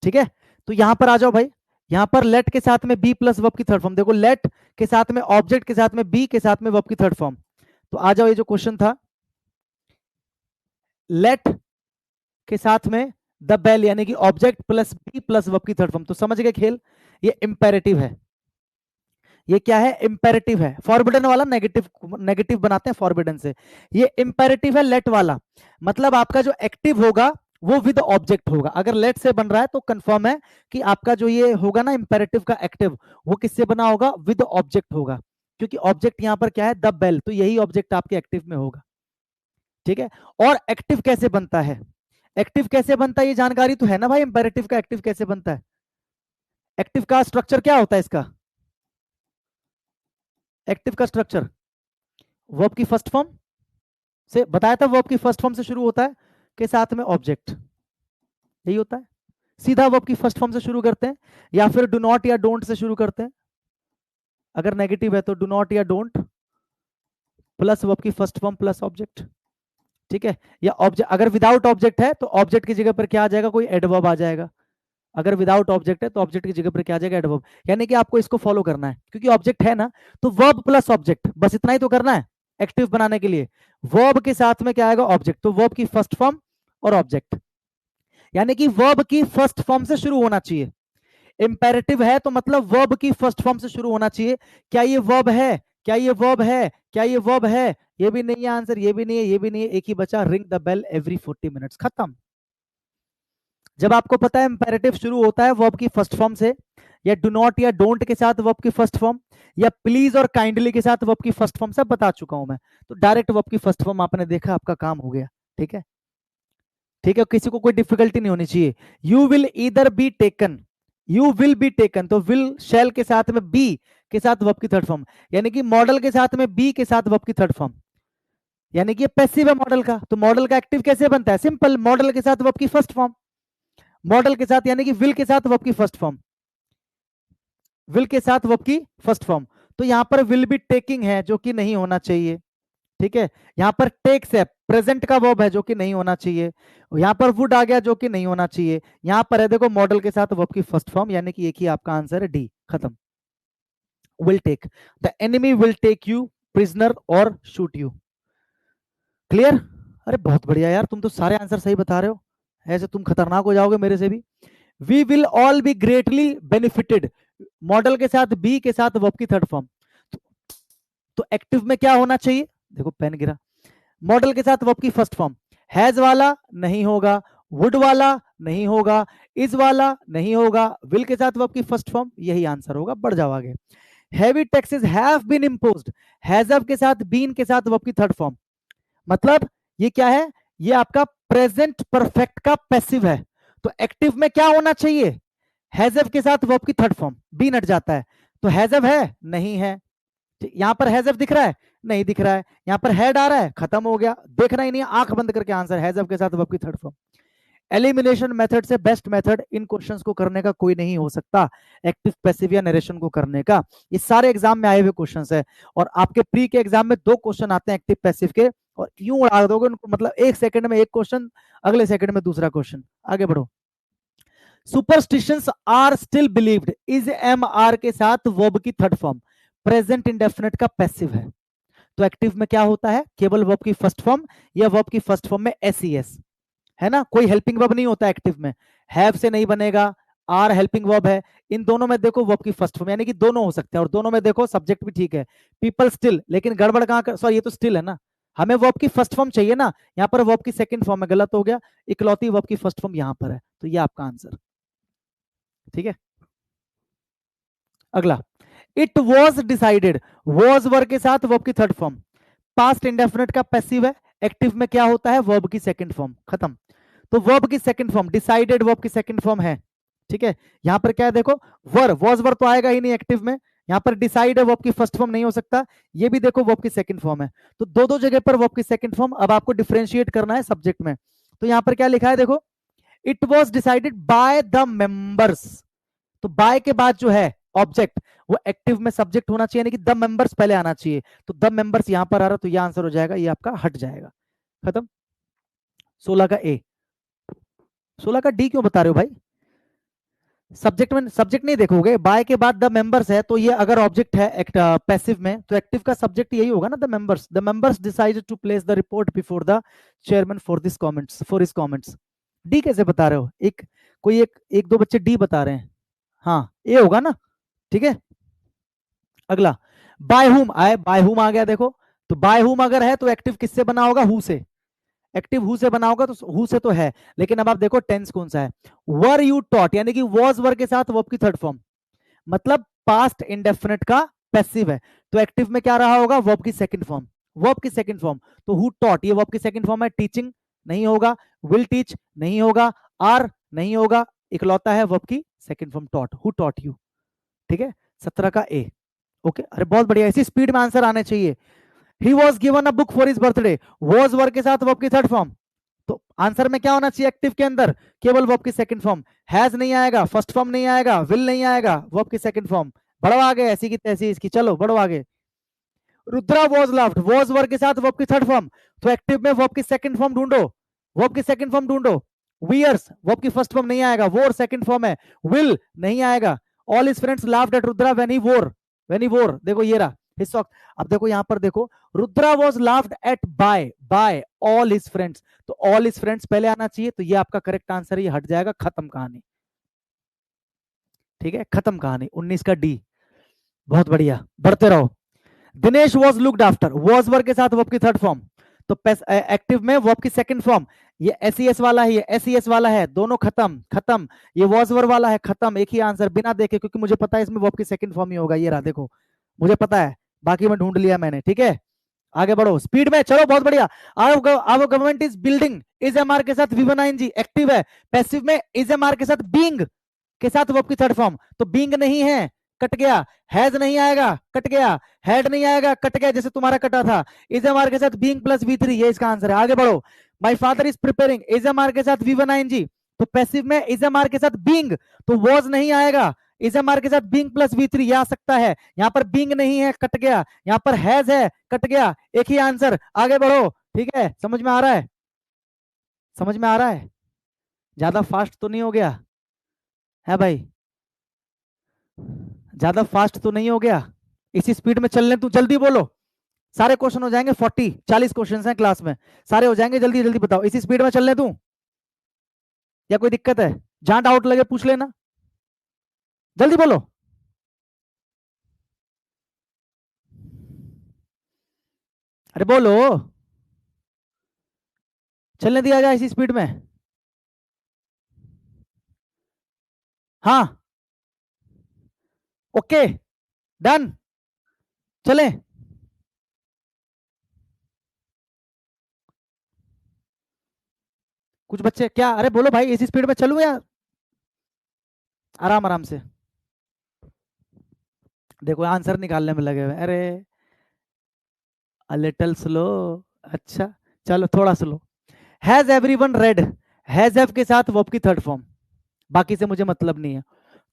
ठीक है। तो यहां पर आ जाओ भाई, यहां पर लेट के साथ में बी प्लस वर्ब की थर्ड फॉर्म, देखो लेट के साथ में ऑब्जेक्ट के साथ में बी के साथ में वर्ब की थर्ड फॉर्म। तो आ जाओ, ये जो क्वेश्चन था, लेट के साथ में द बेल यानी कि object plus be plus verb की थर्ड फॉर्म, तो समझ गए खेल, ये इंपेरेटिव है, ये क्या है, इंपेरेटिव है, फॉरबिडन वाला नेगेटिव नेगेटिव बनाते हैं फॉरबिडन से, ये इंपेरेटिव है लेट वाला, मतलब आपका जो एक्टिव होगा वो विद ऑब्जेक्ट होगा, अगर लेट से बन रहा है तो कंफर्म है कि आपका जो ये होगा ना इंपेरेटिव का एक्टिव, वो किससे बना होगा, विद ऑब्जेक्ट होगा, क्योंकि ऑब्जेक्ट यहां पर क्या है, द बेल, तो यही ऑब्जेक्ट आपके एक्टिव में होगा, ठीक है। और एक्टिव कैसे बनता है, एक्टिव कैसे बनता है ये जानकारी तो है ना भाई, इंपेरेटिव का एक्टिव कैसे बनता है, एक्टिव का स्ट्रक्चर क्या होता है इसका, एक्टिव का स्ट्रक्चर वर्ब की फर्स्ट फॉर्म से बताया था, वर्ब की फर्स्ट फॉर्म से शुरू होता है के साथ में ऑब्जेक्ट, यही होता है, सीधा वर्ब की फर्स्ट फॉर्म से शुरू करते हैं, या फिर डू नॉट या डोंट से शुरू करते हैं, अगर नेगेटिव है तो डू नॉट या डोंट प्लस वर्ब की फर्स्ट फॉर्म प्लस ऑब्जेक्ट, ठीक है, या ऑब्जेक्ट, अगर विदाउट ऑब्जेक्ट है तो ऑब्जेक्ट की जगह पर क्या आ जाएगा, कोई एडवर्ब आ जाएगा, अगर विदाउट ऑब्जेक्ट है तो ऑब्जेक्ट की जगह पर क्या आ जाएगा, एडवर्ब, यानी कि आपको इसको फॉलो करना है, क्योंकि ऑब्जेक्ट है ना, तो वर्ब प्लस ऑब्जेक्ट, बस इतना ही तो करना है एक्टिव बनाने के लिए, वर्ब के साथ में क्या आएगा, ऑब्जेक्ट, तो वर्ब की फर्स्ट फॉर्म और ऑब्जेक्ट, यानी कि वर्ब की फर्स्ट फॉर्म से शुरू होना चाहिए, इंपेरेटिव है तो मतलब वर्ब की फर्स्ट फॉर्म से शुरू होना चाहिए, क्या ये वर्ब है, क्या ये वर्ब है, क्या ये वर्ब है, ये भी नहीं है आंसर, ये भी नहीं है, ये भी नहीं है, एक ही बचा, ring the bell every 40 minutes, खत्म। जब आपको पता है इंपेरेटिव शुरू होता है वर्ब की फर्स्ट फॉर्म से, या डू नॉट या डोंट के साथ वर्ब की फर्स्ट फॉर्म, या प्लीज और काइंडली के साथ वर्ब की फर्स्ट फॉर्म, सब बता चुका हूं मैं, तो डायरेक्ट वर्ब की फर्स्ट फॉर्म आपने देखा, आपका काम हो गया, ठीक है, ठीक है, किसी को कोई डिफिकल्टी नहीं होनी चाहिए। You will either be taken, you will be taken, तो विल शैल के साथ में बी के साथ वर्ब की थर्ड फॉर्म, यानी कि मॉडल के साथ में बी के साथ वर्ब की थर्ड फॉर्म, यानी कि ये पैसिव है मॉडल का, तो मॉडल का एक्टिव कैसे बनता है, सिंपल, मॉडल के साथ वर्ब की फर्स्ट फॉर्म, मॉडल के साथ यानी कि विल के साथ वर्ब की फर्स्ट फॉर्म, विल के साथ वर्ब की फर्स्ट फॉर्म, तो यहां पर विल बी टेकिंग है जो कि नहीं होना चाहिए, ठीक है, यहां पर टेक्स है, प्रेजेंट का वर्ब है जो कि नहीं होना चाहिए, यहां पर वुड आ गया जो कि नहीं होना चाहिए, यहां पर है देखो मॉडल के साथ वर्ब की फर्स्ट फॉर्म, यानी कि एक ही आपका आंसर है डी, खत्म। Will take, the enemy will take you prisoner और शूट यू, क्लियर, अरे बहुत बढ़िया यार, तुम तो सारे आंसर सही बता रहे हो, ऐसे तुम खतरनाक हो जाओगे मेरे से भी। We will all be greatly benefited, model के साथ बी के साथ वर्ब की थर्ड फॉर्म, तो एक्टिव में क्या होना चाहिए, देखो पेन गिरा, मॉडल के साथ वर्ब की फर्स्ट फॉर्म, हैज वाला नहीं होगा, वुड वाला नहीं होगा, इज वाला नहीं होगा, विल के साथ वर्ब की फर्स्ट फॉर्म, यही आंसर होगा, बढ़ जाओ आगे। Heavy taxes have been imposed, has have के साथ बीन के साथ वर्ब की थर्ड फॉर्म, मतलब ये क्या है, ये आपका प्रेजेंट परफेक्ट का पैसिव है, तो एक्टिव में क्या होना चाहिए, हैजअप के साथ वर्ब की थर्ड फॉर्म, बीन हट जाता है, तो हैजअप है नहीं है, यहां पर हैजअप दिख रहा है नहीं दिख रहा है, यहां पर हेड आ रहा है, खत्म हो गया, देखना ही नहीं है, आंख बंद करके आंसर, हैजअप के साथ वर्ब की थर्ड फॉर्म। एलिमिनेशन मेथड से बेस्ट मेथड इन क्वेश्चंस को करने का कोई नहीं हो सकता, एक्टिव पैसिव या नरेशन को करने का, ये सारे एग्जाम में आए हुए क्वेश्चंस है, और आपके प्री के एग्जाम में 2 क्वेश्चन आते हैं एक्टिव पैसिव के, और यूं उड़ा दोगे उनको, मतलब एक सेकंड में एक क्वेश्चन, अगले सेकंड में दूसरा क्वेश्चन। आगे बढ़ो। Superstitions are still believed is am are के साथ वर्ब की थर्ड फॉर्म, प्रेजेंट इंडेफिनिट का पैसिव है। तो एक्टिव में क्या होता है, केवल वर्ब की फर्स्ट फॉर्म या वर्ब की फर्स्ट फॉर्म में एस, है ना, कोई हेल्पिंग वर्ब नहीं होता एक्टिव में, हैव से नहीं बनेगा, आर हेल्पिंग वर्ब है। इन दोनों में देखो वर्ब की फर्स्ट फॉर्म, यानी कि दोनों हो सकते हैं, और दोनों में देखो सब्जेक्ट भी ठीक है, पीपल स्टिल, लेकिन गड़बड़ कहां कर, सॉरी ये तो स्टिल है ना, हमें वर्ब की फर्स्ट फॉर्म चाहिए ना, यहाँ पर वर्ब की सेकंड फॉर्म में, गलत हो गया, इकलौती वर्ब की फर्स्ट फॉर्म यहाँ पर है, तो ये आपका आंसर। ठीक है, अगला, it was decided, was verb के साथ वर्ब की थर्ड फॉर्म, पास्ट इंडेफिनिट का पैसिव है, एक्टिव में क्या होता है, वर्ब की सेकंड फॉर्म, खत्म। तो वर्ब की सेकंड फॉर्म, डिसाइडेड वर्ब की सेकंड फॉर्म है। ठीक है, यहां पर क्या है देखो, वर वॉज वर तो आएगा ही नहीं एक्टिव में, यहां पर डिसाइड है वर्ब की फर्स्ट फॉर्म नहीं हो सकता, ये भी देखो वर्ब की सेकंड फॉर्म है, तो दो दो जगह पर वर्ब की सेकंड फॉर्म। अब आपको डिफरेंशिएट करना है सब्जेक्ट में, तो यहां पर क्या लिखा है देखो, it was decided by the members, तो बाय के बाद जो है ऑब्जेक्ट वो एक्टिव में सब्जेक्ट होना चाहिए, यानी कि द मेंबर्स पहले आना चाहिए, तो द मेंबर्स यहां पर आ रहा, तो ये आंसर हो जाएगा, ये आपका हट जाएगा, खत्म। 16 का ए। 16 का डी क्यों बता रहे हो भाई, सब्जेक्ट में सब्जेक्ट नहीं देखोगे, बाय के बाद द मेंबर्स है, तो ये अगर ऑब्जेक्ट है पैसिव में, तो एक्टिव का सब्जेक्ट यही होगा ना, the members decided to place the report before the chairman for this comments, for his comments. D कैसे बता रहे हो, एक दो बच्चे डी बता रहे हैं, हाँ ए होगा ना। ठीक है, अगला, बाय हुम आए, बाय हुम आ गया देखो, तो बाय हुम अगर है तो एक्टिव किससे बना होगा, हु से, एक्टिव हु से बना होगा, तो हु से तो है, लेकिन अब आप देखो टेंस कौन सा है, वर यू टॉट, यानी कि वॉज वर के साथ वर्ब की थर्ड फॉर्म, मतलब पास्ट इंडेफिनिट का पैसिव है, तो एक्टिव में क्या रहा होगा, वर्ब की सेकंड फॉर्म, वर्ब की सेकंड फॉर्म, तो हु टॉट ये वर्ब की सेकंड फॉर्म है, टीचिंग नहीं होगा, विल टीच नहीं होगा, आर नहीं होगा, इकलौता है वर्ब की second form taught, who taught you. ठीक है, 17 का ए। ओके, अरे बहुत बढ़िया, इसी स्पीड में आंसर आने चाहिए। He was given a book for his birthday, was verb के साथ वर्ब की थर्ड फॉर्म, तो आंसर में क्या होना चाहिए एक्टिव के अंदर, केवल वर्ब की सेकंड फॉर्म, हैज नहीं आएगा, फर्स्ट फॉर्म नहीं आएगा, विल नहीं आएगा, वर्ब की सेकंड फॉर्म। बढ़ो आगे, ऐसी की तैसी इसकी, चलो बढ़ो आगे। Rudra was loved, was verb के साथ वर्ब की थर्ड फॉर्म, तो एक्टिव में वर्ब की सेकंड फॉर्म ढूंढो, वर्ब की सेकंड फॉर्म ढूंढो। वियर्स वर्ब की फर्स्ट फॉर्म नहीं आएगा, वोर सेकंड फॉर्म है, विल नहीं आएगा। All his friends laughed eight Rudra when he वोर, देखो ये रहा हिज सॉक्स। अब देखो यहां पर देखो, Rudra was laughed at by all his friends, तो ऑल हिज फ्रेंड्स पहले आना चाहिए, तो ये आपका करेक्ट आंसर, ये हट जाएगा, खत्म कहानी। ठीक है, खत्म कहानी। 19 का डी, बहुत बढ़िया, बढ़ते रहो। Dinesh was looked after, was verb के साथ वर्ब की थर्ड फॉर्म, तो एक्टिव में वर्ब की सेकंड फॉर्म, ये एसईएस वाला है, ये एसईएस वाला है, दोनों खत्म खत्म, ये वॉज वर्ब वाला है, खत्म, एक ही आंसर बिना देखे, क्योंकि मुझे पता है इसमें वर्ब की सेकंड फॉर्म ही होगा, ये रहा देखो, मुझे पता है, बाकी में ढूंढ लिया मैंने। ठीक है, आगे बढ़ो स्पीड में, चलो बहुत बढ़िया। Our government is building, is am are के साथ V1ING एक्टिव है, पैसिव में इज एम आर के साथ बीइंग के साथ वर्ब की थर्ड फॉर्म, तो बीइंग नहीं है, कट गया, हैज नहीं आएगा, कट गया, हैड नहीं आएगा, कट गया, जैसे तुम्हारा कटा था, इज एम आर के साथ बीइंग प्लस V3, ये इसका आंसर है। आगे बढ़ो, my father is preparing, is am are के साथ V1ING, तो पैसिव में इज एम आर के साथ बीइंग, तो वॉज नहीं आएगा, इज एम आर के साथ बीइंग प्लस V3 ये आ सकता है, यहां पर बीइंग नहीं है, कट गया, यहां पर हैज है, कट गया, एक ही आंसर। आगे बढ़ो, ठीक है, समझ में आ रहा है, समझ में आ रहा है, ज्यादा फास्ट तो नहीं हो गया है भाई, ज्यादा फास्ट तो नहीं हो गया, इसी स्पीड में चलने, तू जल्दी बोलो, सारे क्वेश्चन हो जाएंगे, 40 क्वेश्चन हैं क्लास में, सारे हो जाएंगे, जल्दी जल्दी बताओ, इसी स्पीड में चलने तू, या कोई दिक्कत है, जहां डाउट लगे पूछ लेना, जल्दी बोलो। अरे बोलो, चलने दिया जाए इसी स्पीड में, हाँ, ओके, डन, चले। कुछ बच्चे क्या, अरे बोलो भाई, इसी स्पीड में चलूं या आराम आराम से, देखो आंसर निकालने में लगे हुए, अरे अ लिटिल स्लो, अच्छा चलो थोड़ा slow. Has everyone red, has have के साथ वर्ब की थर्ड फॉर्म, बाकी से मुझे मतलब नहीं है,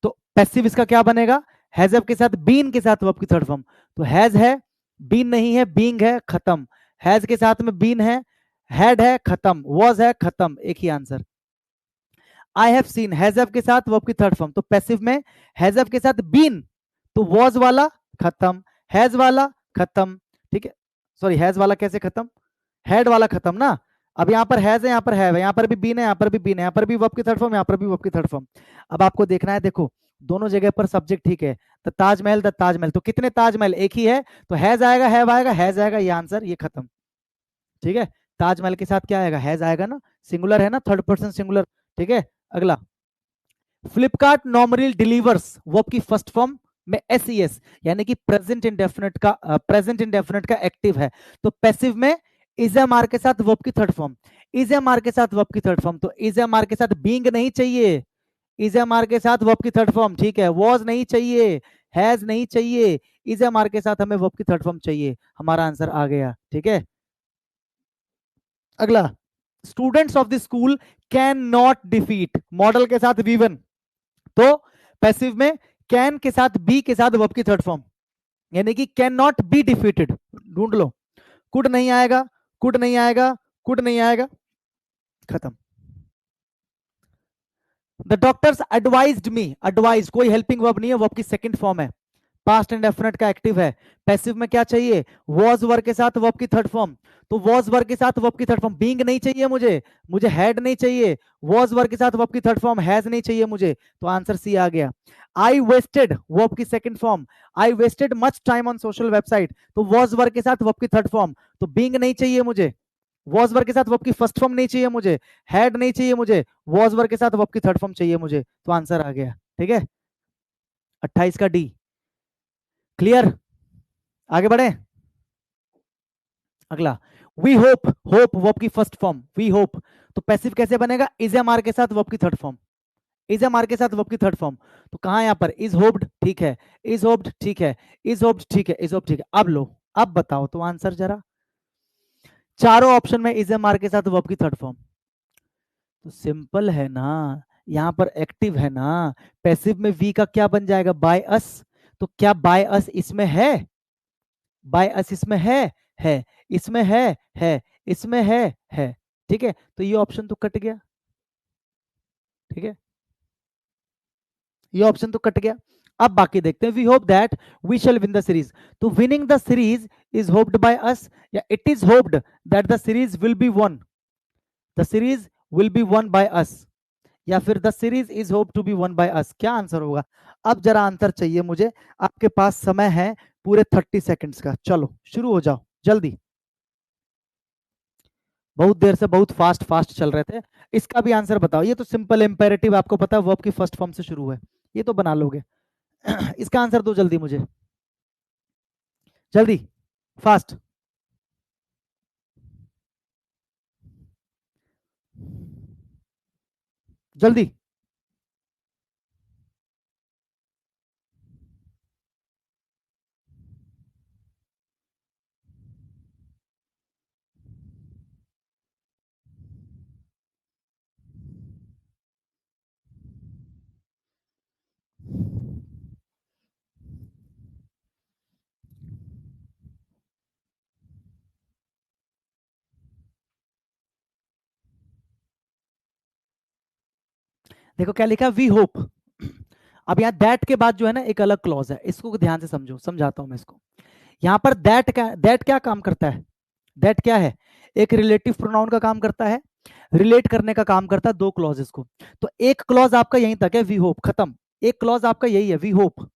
तो पैसिव इसका क्या बनेगा, हैज हैव के साथ बीन के साथ वर्ब की थर्ड फॉर्म, तो हैज है, बीन नहीं है, बीइंग है, खत्म। हैज के साथ में बीन है, हैड है खत्म, वॉज है खत्म, एक ही answer. I have seen, has have के साथ वर्ब की थर्ड फॉर्म, तो पैसिव में हैज हैव के साथ बीन, तो वॉज वाला खत्म, हैज वाला खत्म, ठीक है, सॉरी हैज वाला कैसे खत्म, हैड वाला खत्म ना। अब यहाँ पर हैज है, यहाँ पर है, यहाँ पर भी बीन है, यहाँ पर भी बीन है, यहाँ पर भी वर्ब की थर्ड फॉर्म, यहाँ पर भी वर्ब की थर्ड फॉर्म। अब आपको देखना है, देखो दोनों जगह पर सब्जेक्ट ठीक है, द ताजमहल, द ताजमहल, तो कितने ताजमहल, एक ही है, तो हैज आएगा, हैव आएगा, हैज आएगा, ये आंसर, ये खत्म, ठीक है। ताजमहल के साथ क्या आएगा, हैज आएगा ना, सिंगुलर है ना, थर्ड पर्सन सिंगुलर, ठीक है। अगला, फ्लिपकार्ट नॉर्मली डिलीवर्स, वर्ब की फर्स्ट फॉर्म में एस यानी कि प्रेजेंट इंडेफिनिट का एक्टिव है, तो पैसिव में इज एम आर के साथ वर्ब की third form, is am are के साथ वर्ब की थर्ड फॉर्म, तो इज एम आर के साथ बीइंग नहीं चाहिए, इज एम आर के साथ वर्ब की थर्ड फॉर्म, ठीक है, वॉज नहीं चाहिए, हैज नहीं चाहिए, इज एम आर के साथ हमें वर्ब की थर्ड फॉर्म चाहिए, हमारा आंसर आ गया, ठीक है। अगला, students of the school can not defeat, model के साथ V1, तो पैसिव में कैन के साथ बी के साथ वर्ब की थर्ड फॉर्म, यानी कि कैन नॉट बी डिफीटेड, ढूंढ लो, कुड नहीं आएगा, कुड नहीं आएगा, कुड नहीं आएगा, खत्म। The doctors advised me, advise कोई हेल्पिंग वर्ब नहीं है, वर्ब की सेकंड फॉर्म है, पास्ट एंड डेफिनेट का एक्टिव है, पैसिव में क्या चाहिए, वॉज वर्ब के साथ वर्ब की थर्ड फॉर्म, तो वॉज वर्ब के साथ वर्ब की थर्ड फॉर्म, बीइंग नहीं चाहिए मुझे, मुझे हैड नहीं चाहिए, वॉज वर्ब के साथ वर्ब की थर्ड फॉर्म, हैज नहीं चाहिए मुझे, तो आंसर सी आ गया। आई वेस्टेड, वर्ब की second form, I wasted much time on social website, तो वॉज वर्ब के साथ वर्ब की थर्ड फॉर्म, तो बीइंग नहीं चाहिए मुझे, वॉज वर्ब के साथ वर्ब की फर्स्ट फॉर्म नहीं चाहिए मुझे, हैड नहीं चाहिए मुझे, वॉज वर्ब के साथ वर्ब की थर्ड फॉर्म चाहिए मुझे, तो आंसर आ गया, ठीक है, 28 का डी। क्लियर, आगे बढ़े। अगला, वी होप, होप वर्ब की फर्स्ट फॉर्म, वी होप, तो पैसिव कैसे बनेगा, इज एम आर के साथ वर्ब की third form, is am are के साथ वर्ब की थर्ड फॉर्म, तो कहां यहाँ पर इज होप्ड, ठीक है, इज होप्ड, ठीक है, इज होप्ड, ठीक है, इज होप्ड, ठीक है। अब लो, अब बताओ तो आंसर जरा, चारों ऑप्शन में इज एम आर के साथ वर्ब की थर्ड फॉर्म, तो सिंपल है ना, यहाँ पर एक्टिव है ना, पैसिव में वी का क्या बन जाएगा, बाय अस, तो क्या बाय अस इसमें है, बाय अस इसमें है, इसमें है, इसमें है, ठीक है, तो ये ऑप्शन तो कट गया, ठीक है, ये ऑप्शन तो कट गया। अब बाकी देखते हैं, we hope that we shall win the series, तो winning the series is hoped by us, या it is hoped that the series will be won, the series will be won by us, या फिर the series is hope to be won by us, क्या answer होगा। अब जरा answer चाहिए मुझे, आपके पास समय है पूरे 30 सेकंड्स का, चलो शुरू हो जाओ जल्दी, बहुत देर से बहुत फास्ट फास्ट चल रहे थे। इसका भी आंसर बताओ, ये तो सिंपल इंपेरेटिव आपको पता है, वर्ब की फर्स्ट फॉर्म से शुरू है, ये तो बना लोगे। इसका आंसर दो जल्दी मुझे, जल्दी, फास्ट, जल्दी। देखो क्या लिखा, वी होप, अब यहाँ दैट के बाद जो है ना एक अलग क्लॉज है, इसको ध्यान से समझो, समझाता हूं मैं इसको। यहाँ पर दैट क्या काम करता है, दैट क्या है, एक रिलेटिव प्रोनाउन का काम करता है, रिलेट करने का काम करता है दो क्लॉजेस को, तो एक क्लॉज आपका यहीं तक है, वी होप खत्म, एक क्लॉज आपका यही है, वी होप,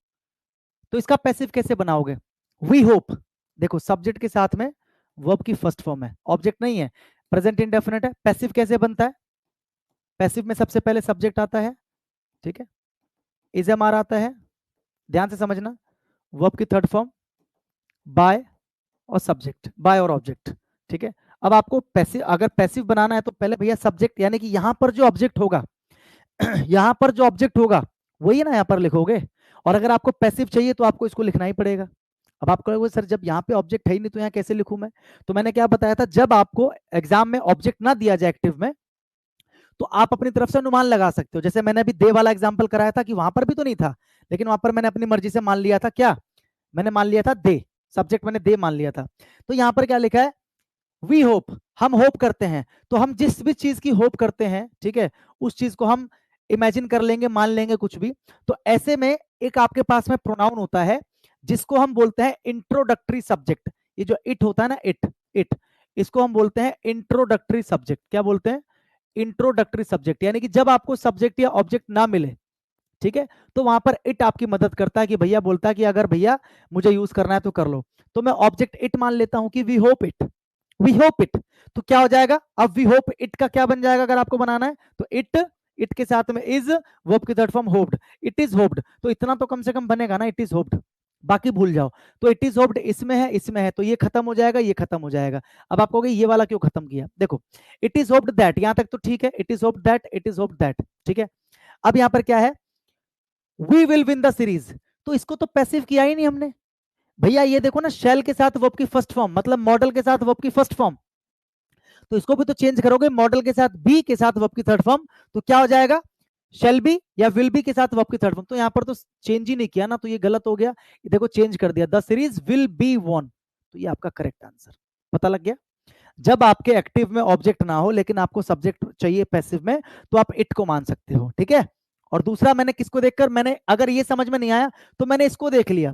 तो इसका पैसिव कैसे बनाओगे, वी होप, देखो सब्जेक्ट के साथ में वर्ब की फर्स्ट फॉर्म है, ऑब्जेक्ट नहीं है, प्रेजेंट इंडेफिनिट है, पैसिव कैसे बनता है, पैसिव में सबसे पहले सब्जेक्ट आता है, ठीक है, इज एम आर आता है, ध्यान से समझना, वर्ब की थर्ड फॉर्म, बाय और सब्जेक्ट, बाय और ऑब्जेक्ट, ठीक है। अब आपको पैसिव, अगर पैसिव बनाना है तो पहले भैया सब्जेक्ट, यानी कि यहां पर जो ऑब्जेक्ट होगा यहां पर जो ऑब्जेक्ट होगा वही ना यहां पर लिखोगे, और अगर आपको पैसिव चाहिए तो आपको इसको लिखना ही पड़ेगा। अब आप कहोगे सर जब यहाँ पे ऑब्जेक्ट है ही नहीं तो यहाँ कैसे लिखूं मैं, तो मैंने क्या बताया था, जब आपको एग्जाम में ऑब्जेक्ट ना दिया जाए एक्टिव में, तो आप अपनी तरफ से अनुमान लगा सकते हो, जैसे मैंने अभी दे वाला एग्जाम्पल कराया था कि वहां पर भी तो नहीं था, लेकिन वहां पर मैंने अपनी मर्जी से मान लिया था, क्या मैंने मान लिया था, दे, सब्जेक्ट मैंने दे मान लिया था, तो यहाँ पर क्या लिखा है, वी होप, हम होप करते हैं, तो हम जिस भी चीज की होप करते हैं, ठीक है, उस चीज को हम इमेजिन कर लेंगे, मान लेंगे कुछ भी। तो ऐसे में एक आपके पास में प्रोनाउन होता है जिसको हम बोलते हैं इंट्रोडक्टरी सब्जेक्ट। ये जो इट होता है ना, इट, इसको हम बोलते हैं इंट्रोडक्टरी सब्जेक्ट। क्या बोलते हैं? Introductory subject. यानी कि जब आपको सब्जेक्ट या ऑब्जेक्ट ना मिले, ठीक है, तो वहां पर इट आपकी मदद करता है कि भैया बोलता है कि अगर भैया मुझे यूज करना है तो कर लो। तो मैं ऑब्जेक्ट इट मान लेता हूं कि we hope it, we hope it. तो क्या हो जाएगा अब? वी होप इट का क्या बन जाएगा अगर आपको बनाना है तो? इट के साथ में इज, वर्ब की third form hoped, it is hoped. तो इतना तो कम से कम बनेगा ना, इट इज होप्ड, बाकी भूल जाओ। तो इट इज होप्ड इसमें है, इसमें है, तो ये खत्म हो जाएगा, ये खत्म हो जाएगा। अब आप कहोगे ये वाला क्यों खत्म किया? देखो, इट इज होप्ड दैट, यहां तक तो ठीक है, it is hoped that, it is hoped that, ठीक है। अब यहां पर क्या है? We will win the series. तो इसको तो पैसिव किया ही नहीं हमने भैया। ये देखो ना, शेल के साथ वर्ब की फर्स्ट फॉर्म, मतलब मॉडल के साथ वर्ब की फर्स्ट फॉर्म। तो इसको भी तो चेंज करोगे, मॉडल के साथ बी के साथ वर्ब की थर्ड फॉर्म, तो क्या हो जाएगा? शेल बी या विल बी के साथ वर्ब की थर्ड फॉर्म। तो यहां पर तो चेंज ही नहीं किया ना, तो ये गलत हो गया। देखो चेंज कर दिया, the series will be won. तो ये आपका करेक्ट आंसर। पता लग गया? जब आपके एक्टिव में ऑब्जेक्ट ना हो लेकिन आपको सब्जेक्ट चाहिए पैसिव में, तो आप इट को मान सकते हो, ठीक है। और दूसरा मैंने किसको देखकर, मैंने अगर ये समझ में नहीं आया तो मैंने इसको देख लिया,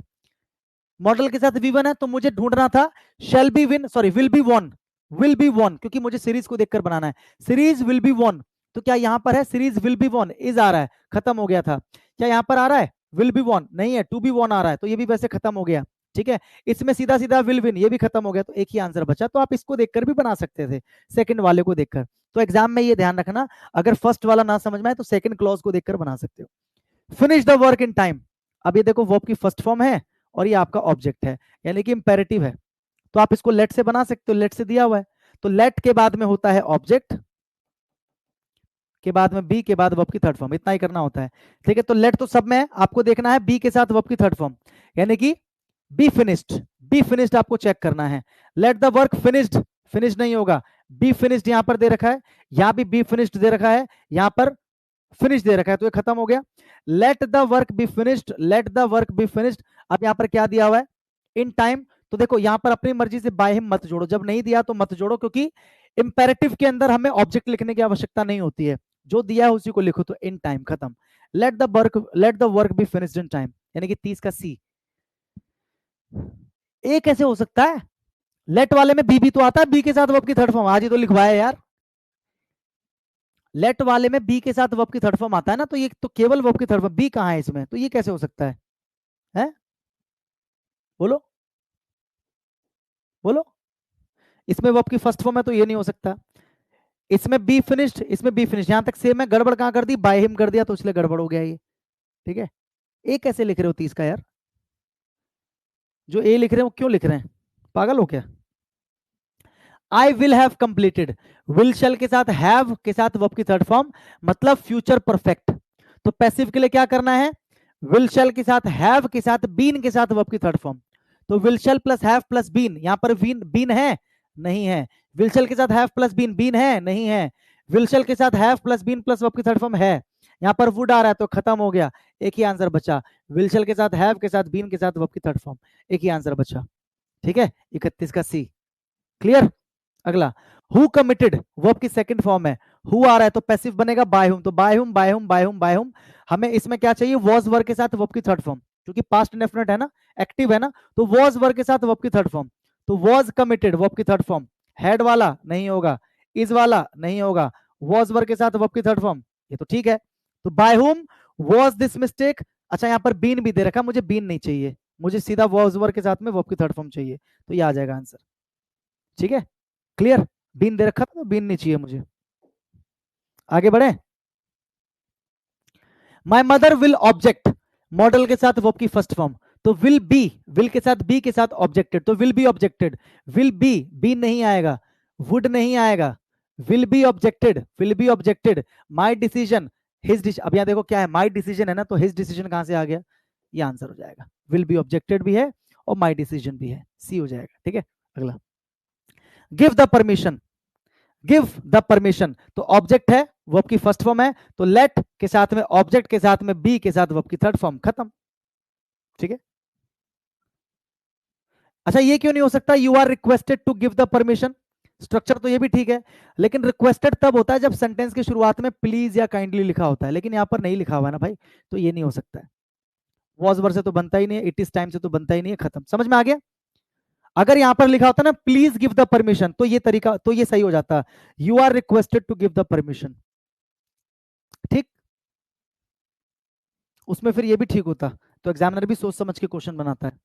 मॉडल के साथ वी वन है तो मुझे ढूंढना था shall be win, sorry will be won, will be won, क्योंकि मुझे सीरीज को देखकर बनाना है। सीरीज विल बी वॉन, तो क्या यहां पर है series will be won? Is आ रहा है, खत्म हो गया था। क्या यहां पर आ रहा है विल बी वॉन? नहीं है, टू बी वॉन आ रहा है, तो ये भी वैसे खत्म हो गया, ठीक है। इसमें सीधा सीधा विल विन, ये भी खत्म हो गया, तो एक ही आंसर बचा। तो आप इसको देखकर भी बना सकते थे, सेकंड वाले को देखकर। तो एग्जाम में ये ध्यान रखना, अगर फर्स्ट वाला ना समझ में आए तो सेकंड क्लॉज को देखकर बना सकते हो। Finish the work in time. अब ये देखो वर्ब की फर्स्ट फॉर्म है और ये आपका ऑब्जेक्ट है, यानी कि इंपेरेटिव है, तो आप इसको लेट से बना सकते हो, लेट से दिया हुआ है। तो लेट के बाद में होता है ऑब्जेक्ट, के बाद में बी, के बाद वर्ब की थर्ड फॉर्म, इतना ही करना होता है, ठीक है। तो लेट तो सब में है, आपको देखना है बी के साथ वर्ब की थर्ड फॉर्म, यानी कि बी फिनिश्ड। बी फिनिश्ड आपको चेक करना है। Let the work finished, finish नहीं होगा, बी फिनिश्ड यहां पर दे रखा है, यहां भी बी फिनिश्ड दे रखा है, यहां पर फिनिश दे रखा है, तो ये खत्म हो गया। Let the work be finished, let the work be finished. अब यहां पर क्या दिया हुआ है? In time. तो देखो यहां पर अपनी मर्जी से बाय हिम मत जोड़ो, जब नहीं दिया तो मत जोड़ो, क्योंकि इंपेरेटिव के अंदर हमें ऑब्जेक्ट लिखने की आवश्यकता नहीं होती है, जो दिया है उसी को लिखो। तो इन टाइम खत्म। Let the work be finished in time, यानी कि 30 का सी। ए कैसे हो सकता है? लेट वाले में बी भी तो आता है, बी के साथ वर्ब की थर्ड फॉर्म, आज ही तो लिखवाया यार। लेट वाले में बी के साथ वर्ब की थर्ड फॉर्म आता है ना, तो ये तो केवल वर्ब की थर्ड फॉर्म, बी कहां है इसमें? तो ये कैसे हो सकता है? हैं? बोलो बोलो। इसमें वर्ब की फर्स्ट फॉर्म है तो ये नहीं हो सकता। इसमें बी फिनिश्ड, इसमें बी फिनिश्ड, यहां तक सेम है, गड़बड़ कहां कर दी? बाय हिम कर दिया, तो इसलिए गड़बड़ हो गया ये, ठीक है। ए कैसे लिख रहे हो 30 का यार? जो ए लिख रहे हो क्यों लिख रहे हैं? पागल हो क्या? I will have completed, will shall के साथ हैव के साथ वर्ब की थर्ड फॉर्म, मतलब फ्यूचर परफेक्ट। तो पैसिव के लिए क्या करना है? विल शेल के साथ हैव के साथ बीन के साथ वर्ब की थर्ड फॉर्म। तो will shall plus have plus been, यहां पर बीन, बीन है नहीं है। विल शेल के साथ हैव प्लस बीन, बीन है नहीं है। विल शेल के साथ have plus been plus verb की थर्ड फॉर्म है। यहां पर वुड आ रहा है तो खत्म हो गया, एक ही आंसर बचा। विल शेल के साथ हैव के साथ बीन के साथ वर्ब की थर्ड फॉर्म, एक ही आंसर बचा, ठीक है। 31 का सी। क्लियर? अगला, हु कमिटेड, वर्ब की सेकंड फॉर्म है, हु आ रहा है तो पैसिव बनेगा बाय हुम, तो by whom by whom by whom by whom. हमें इसमें क्या चाहिए? वॉज वर्ब के साथ वर्ब की थर्ड फॉर्म, क्योंकि पास्ट इंडेफिनिट है ना, एक्टिव है ना, तो वॉज वर्ब के साथ वर्ब की थर्ड फॉर्म। तो वॉज कमिटेड वर्ब की थर्ड फॉर्म, हैड वाला नहीं होगा, इज वाला नहीं होगा, वॉज वर्ब के साथ वर्ब की थर्ड फॉर्म, ये तो ठीक है। तो by whom was this mistake. अच्छा यहाँ पर बीन भी दे रखा, मुझे बीन नहीं चाहिए, मुझे सीधा वॉज वर्ब के साथ में वर्ब की थर्ड फॉर्म चाहिए, तो ये आ जाएगा आंसर, ठीक है। क्लियर? बीन दे रखा था तो बीन नहीं चाहिए मुझे। आगे बढ़े। My mother will object, model के साथ वर्ब की फर्स्ट फॉर्म, तो विल बी, विल के साथ बी के साथ ऑब्जेक्टेड, तो will be objected. Will be नहीं आएगा, वुड नहीं आएगा, will be objected, will be objected. My decision, his decision. अब यहाँ देखो क्या है, माई डिसीजन है ना, तो हिज डिसीजन कहां से आ गया? ये आंसर हो जाएगा, विल बी ऑब्जेक्टेड भी है और माई डिसीजन भी है, सी हो जाएगा, ठीक है। अगला, give the permission, give the permission, तो ऑब्जेक्ट है, वर्ब की फर्स्ट फॉर्म है, तो लेट के साथ में ऑब्जेक्ट के साथ में बी के साथ वर्ब की थर्ड फॉर्म, खत्म, ठीक है। अच्छा ये क्यों नहीं हो सकता? You are requested to give the permission, structure तो ये भी ठीक है, लेकिन रिक्वेस्टेड तब होता है जब सेंटेंस की शुरुआत में प्लीज या काइंडली लिखा होता है, लेकिन यहाँ पर नहीं लिखा हुआ है ना भाई, तो ये नहीं हो सकता है। वॉज वर्ड से तो बनता ही नहीं है, इट इज टाइम से तो बनता ही नहीं है, खत्म। समझ में आ गया? अगर यहां पर लिखा होता ना प्लीज गिव द परमिशन, तो ये तरीका, तो ये सही हो जाता, you are requested to give the permission, ठीक, उसमें फिर ये भी ठीक होता, तो एग्जामिनर भी सोच समझ के क्वेश्चन बनाता है।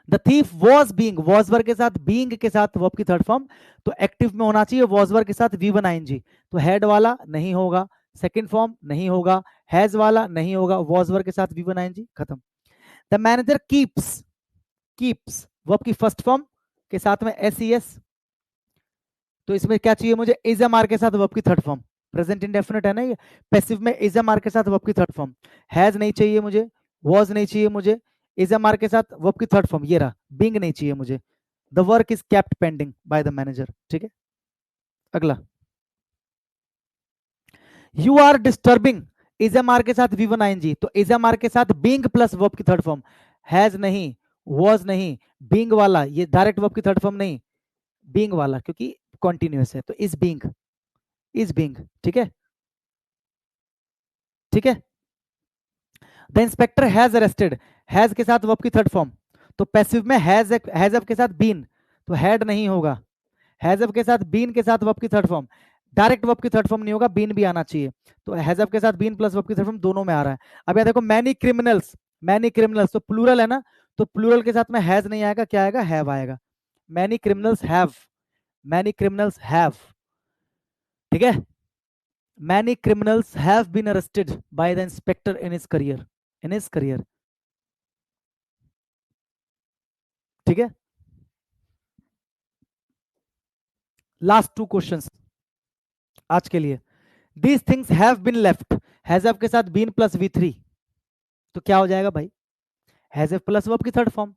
The thief was being, was वर्ग के साथ बींग के साथ वर्ब की थर्ड फॉर्म, तो एक्टिव में होना चाहिए वॉज वर्ग के साथ V1 ING, तो हैड वाला नहीं होगा, सेकंड फॉर्म नहीं होगा, हैज वाला नहीं होगा, वॉज वर्ग के साथ V1 ING, खत्म। The manager keeps, keeps verb की फर्स्ट फॉर्म के साथ में SES, तो इसमें क्या चाहिए मुझे, इज एम आर के साथ वर्ब की थर्ड फॉर्म, प्रेजेंट इंडेफिनिट है ना ये, पैसिव में इज एम आर के साथ वर्ब की थर्ड फॉर्म, हैज नहीं चाहिए मुझे, वॉज नहीं चाहिए मुझे, इज एम आर के साथ वर्ब की थर्ड फॉर्म ये रहा, बिंग नहीं चाहिए मुझे, the work is kept pending by the manager, ठीक है। अगला, you are disturbing, is am are के साथ V1 ING, तो इज एम आर के साथ बींग प्लस वर्ब की थर्ड फॉर्म, हैज नहीं, वॉज नहीं, बींग वाला, ये डायरेक्ट वर्ब की थर्ड फॉर्म नहीं, बींग वाला, क्योंकि कॉन्टिन्यूअस है, तो इज बींग, इज बींग, ठीक है, ठीक है। The inspector has arrested, has के साथ वर्ब की थर्ड फॉर्म, तो पैसिव में हैज के साथ बीन, तो हैड नहीं होगा, हैजअप के साथ बीन के साथ वर्ब की थर्ड फॉर्म, डायरेक्ट वर्ब की थर्ड फॉर्म नहीं होगा, बीन भी आना चाहिए, तो हैजअप के साथ बीन प्लस वर्ब की थर्ड फॉर्म दोनों में आ रहा है। अब यहाँ देखो मैनी क्रिमिनल्स, मैनी क्रिमिनल्स तो प्लूरल है ना, तो प्लूरल के साथ में हैज नहीं आएगा, क्या आएगा, हैव आएगा, many criminals have, many criminals have, ठीक है, many criminals have been arrested by the inspector in his career, in his career, ठीक है। लास्ट टू क्वेश्चंस आज के लिए, these things have been left, has have के साथ बीन प्लस V3, तो क्या हो जाएगा भाई, हैजअप प्लस वर्ब की थर्ड फॉर्म,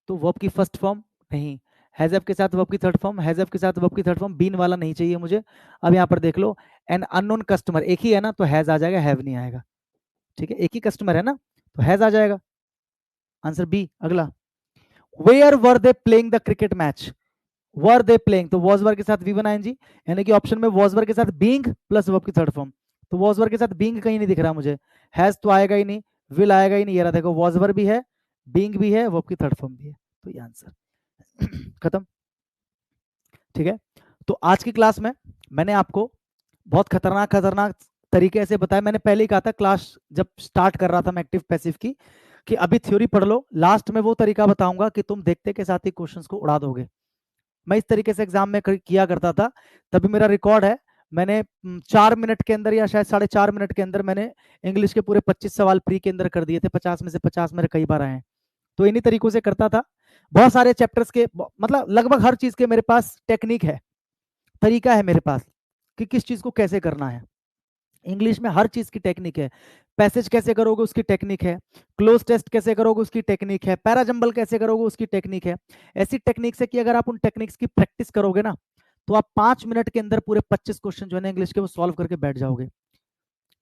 तो वर्ब की फर्स्ट फॉर्म नहीं, हैजअप के साथ वर्ब की थर्ड फॉर्म, हैजअप के साथ वर्ब की थर्ड फॉर्म, बीन वाला नहीं चाहिए मुझे। अब यहाँ पर देख लो, एन अननोन कस्टमर, एक ही है ना, तो हैज आ जाएगा, हैव नहीं आएगा, ठीक है, एक ही कस्टमर है ना, तो हैज आ जाएगा, आंसर बी। अगला, where were they playing the cricket match, were they playing, तो वॉज वर के साथ V1 ING, यानी कि ऑप्शन में वॉज वर के साथ बीइंग प्लस वर्ब की थर्ड फॉर्म, तो वॉज वर के साथ बीइंग कहीं नहीं दिख रहा मुझे, हैज तो आएगा ही नहीं, विल आएगा ही नहीं, ये रहा देखो, वॉज वर भी है, बीइंग भी है, वर्ब की थर्ड फॉर्म भी है, तो ये आंसर खत्म, ठीक है। तो आज की क्लास में मैंने आपको बहुत खतरनाक खतरनाक तरीके से बताया, मैंने पहले ही कहा था क्लास जब स्टार्ट कर रहा था मैं एक्टिव पैसिव की, कि अभी थ्योरी पढ़ लो, लास्ट में वो तरीका बताऊंगा कि तुम देखते के साथ ही क्वेश्चंस को उड़ा दोगे। मैं इस तरीके से एग्जाम में किया करता था, तभी मेरा रिकॉर्ड है, मैंने 4 मिनट के अंदर या शायद 4.5 मिनट के अंदर मैंने इंग्लिश के पूरे 25 सवाल प्री के अंदर कर दिए थे, 50 में से 50 मेरे कई बार आए हैं, तो इन्हीं तरीकों से करता था। बहुत सारे चैप्टर्स के, मतलब लगभग हर चीज के मेरे पास टेक्निक है, तरीका है मेरे पास कि किस चीज को कैसे करना है। इंग्लिश में हर चीज की टेक्निक है, पैसेज कैसे करोगे उसकी टेक्निक है, क्लोज टेस्ट कैसे करोगे उसकी टेक्निक है, पैराजंबल कैसे करोगे उसकी टेक्निक है। ऐसी टेक्निक से कि अगर आप उन टेक्निक्स की प्रैक्टिस करोगे ना, तो आप 5 मिनट के अंदर पूरे 25 क्वेश्चन जो है ना इंग्लिश के वो सॉल्व करके बैठ जाओगे।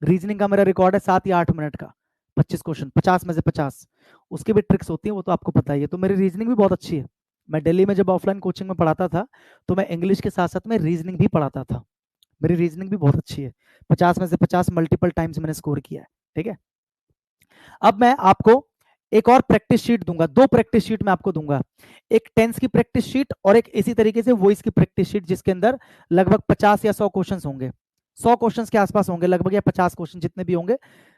रीजनिंग का मेरा रिकॉर्ड है 7 या 8 मिनट का, 25 क्वेश्चन, 50 में से 50। उसकी भी ट्रिक्स होती है, वो तो आपको पता ही है। तो मेरी रीजनिंग भी बहुत अच्छी है। मैं दिल्ली में जब ऑफलाइन कोचिंग में पढ़ाता था, तो मैं इंग्लिश के साथ साथ में रीजनिंग भी पढ़ाता था, मेरी रीजनिंग भी बहुत अच्छी है, 50 में से 50 मल्टीपल टाइम्स मैंने स्कोर किया है, ठीक है। अब मैं आपको एक और प्रैक्टिस शीट दूंगा, 2 प्रैक्टिस शीट मैं आपको दूंगा, एक टेंस की प्रैक्टिस शीट और एक इसी तरीके से वॉइस की प्रैक्टिस शीट, जिसके अंदर लगभग 50 या 100 क्वेश्चंस होंगे, 100 क्वेश्चंस के आसपास होंगे लगभग, या 50 क्वेश्चन जितने भी होंगे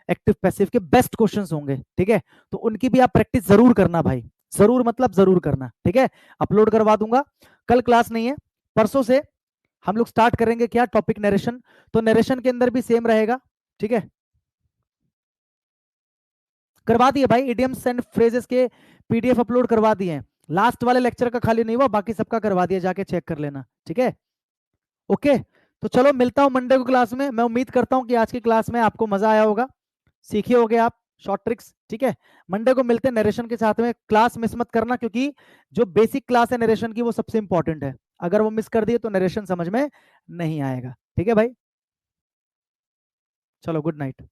एक्टिव पैसिव के बेस्ट क्वेश्चंस होंगे, ठीक है। तो उनकी भी आप प्रैक्टिस जरूर करना भाई, जरूर मतलब जरूर करना, ठीक है। अपलोड करवा दूंगा, कल क्लास नहीं है, परसों से हम लोग स्टार्ट करेंगे क्या, टॉपिक नरेशन, तो नरेशन के अंदर भी सेम रहेगा, ठीक है। करवा दिए भाई, इडियम्स एंड फ्रेजेस के PDF अपलोड करवा दिए हैं, लास्ट वाले लेक्चर का खाली नहीं हुआ, बाकी सबका करवा दिया, जाके चेक कर लेना, ठीक है। ओके, तो चलो मिलता हूं मंडे को क्लास में। मैं उम्मीद करता हूं कि आज की क्लास में आपको मजा आया होगा, सीखे होगे आप शॉर्ट ट्रिक्स, ठीक है। मंडे को मिलते हैं नरेशन के साथ में, क्लास मिस मत करना, क्योंकि जो बेसिक क्लास है नरेशन की वो सबसे इंपॉर्टेंट है, अगर वो मिस कर दिए तो नरेशन समझ में नहीं आएगा, ठीक है भाई। चलो गुड नाइट।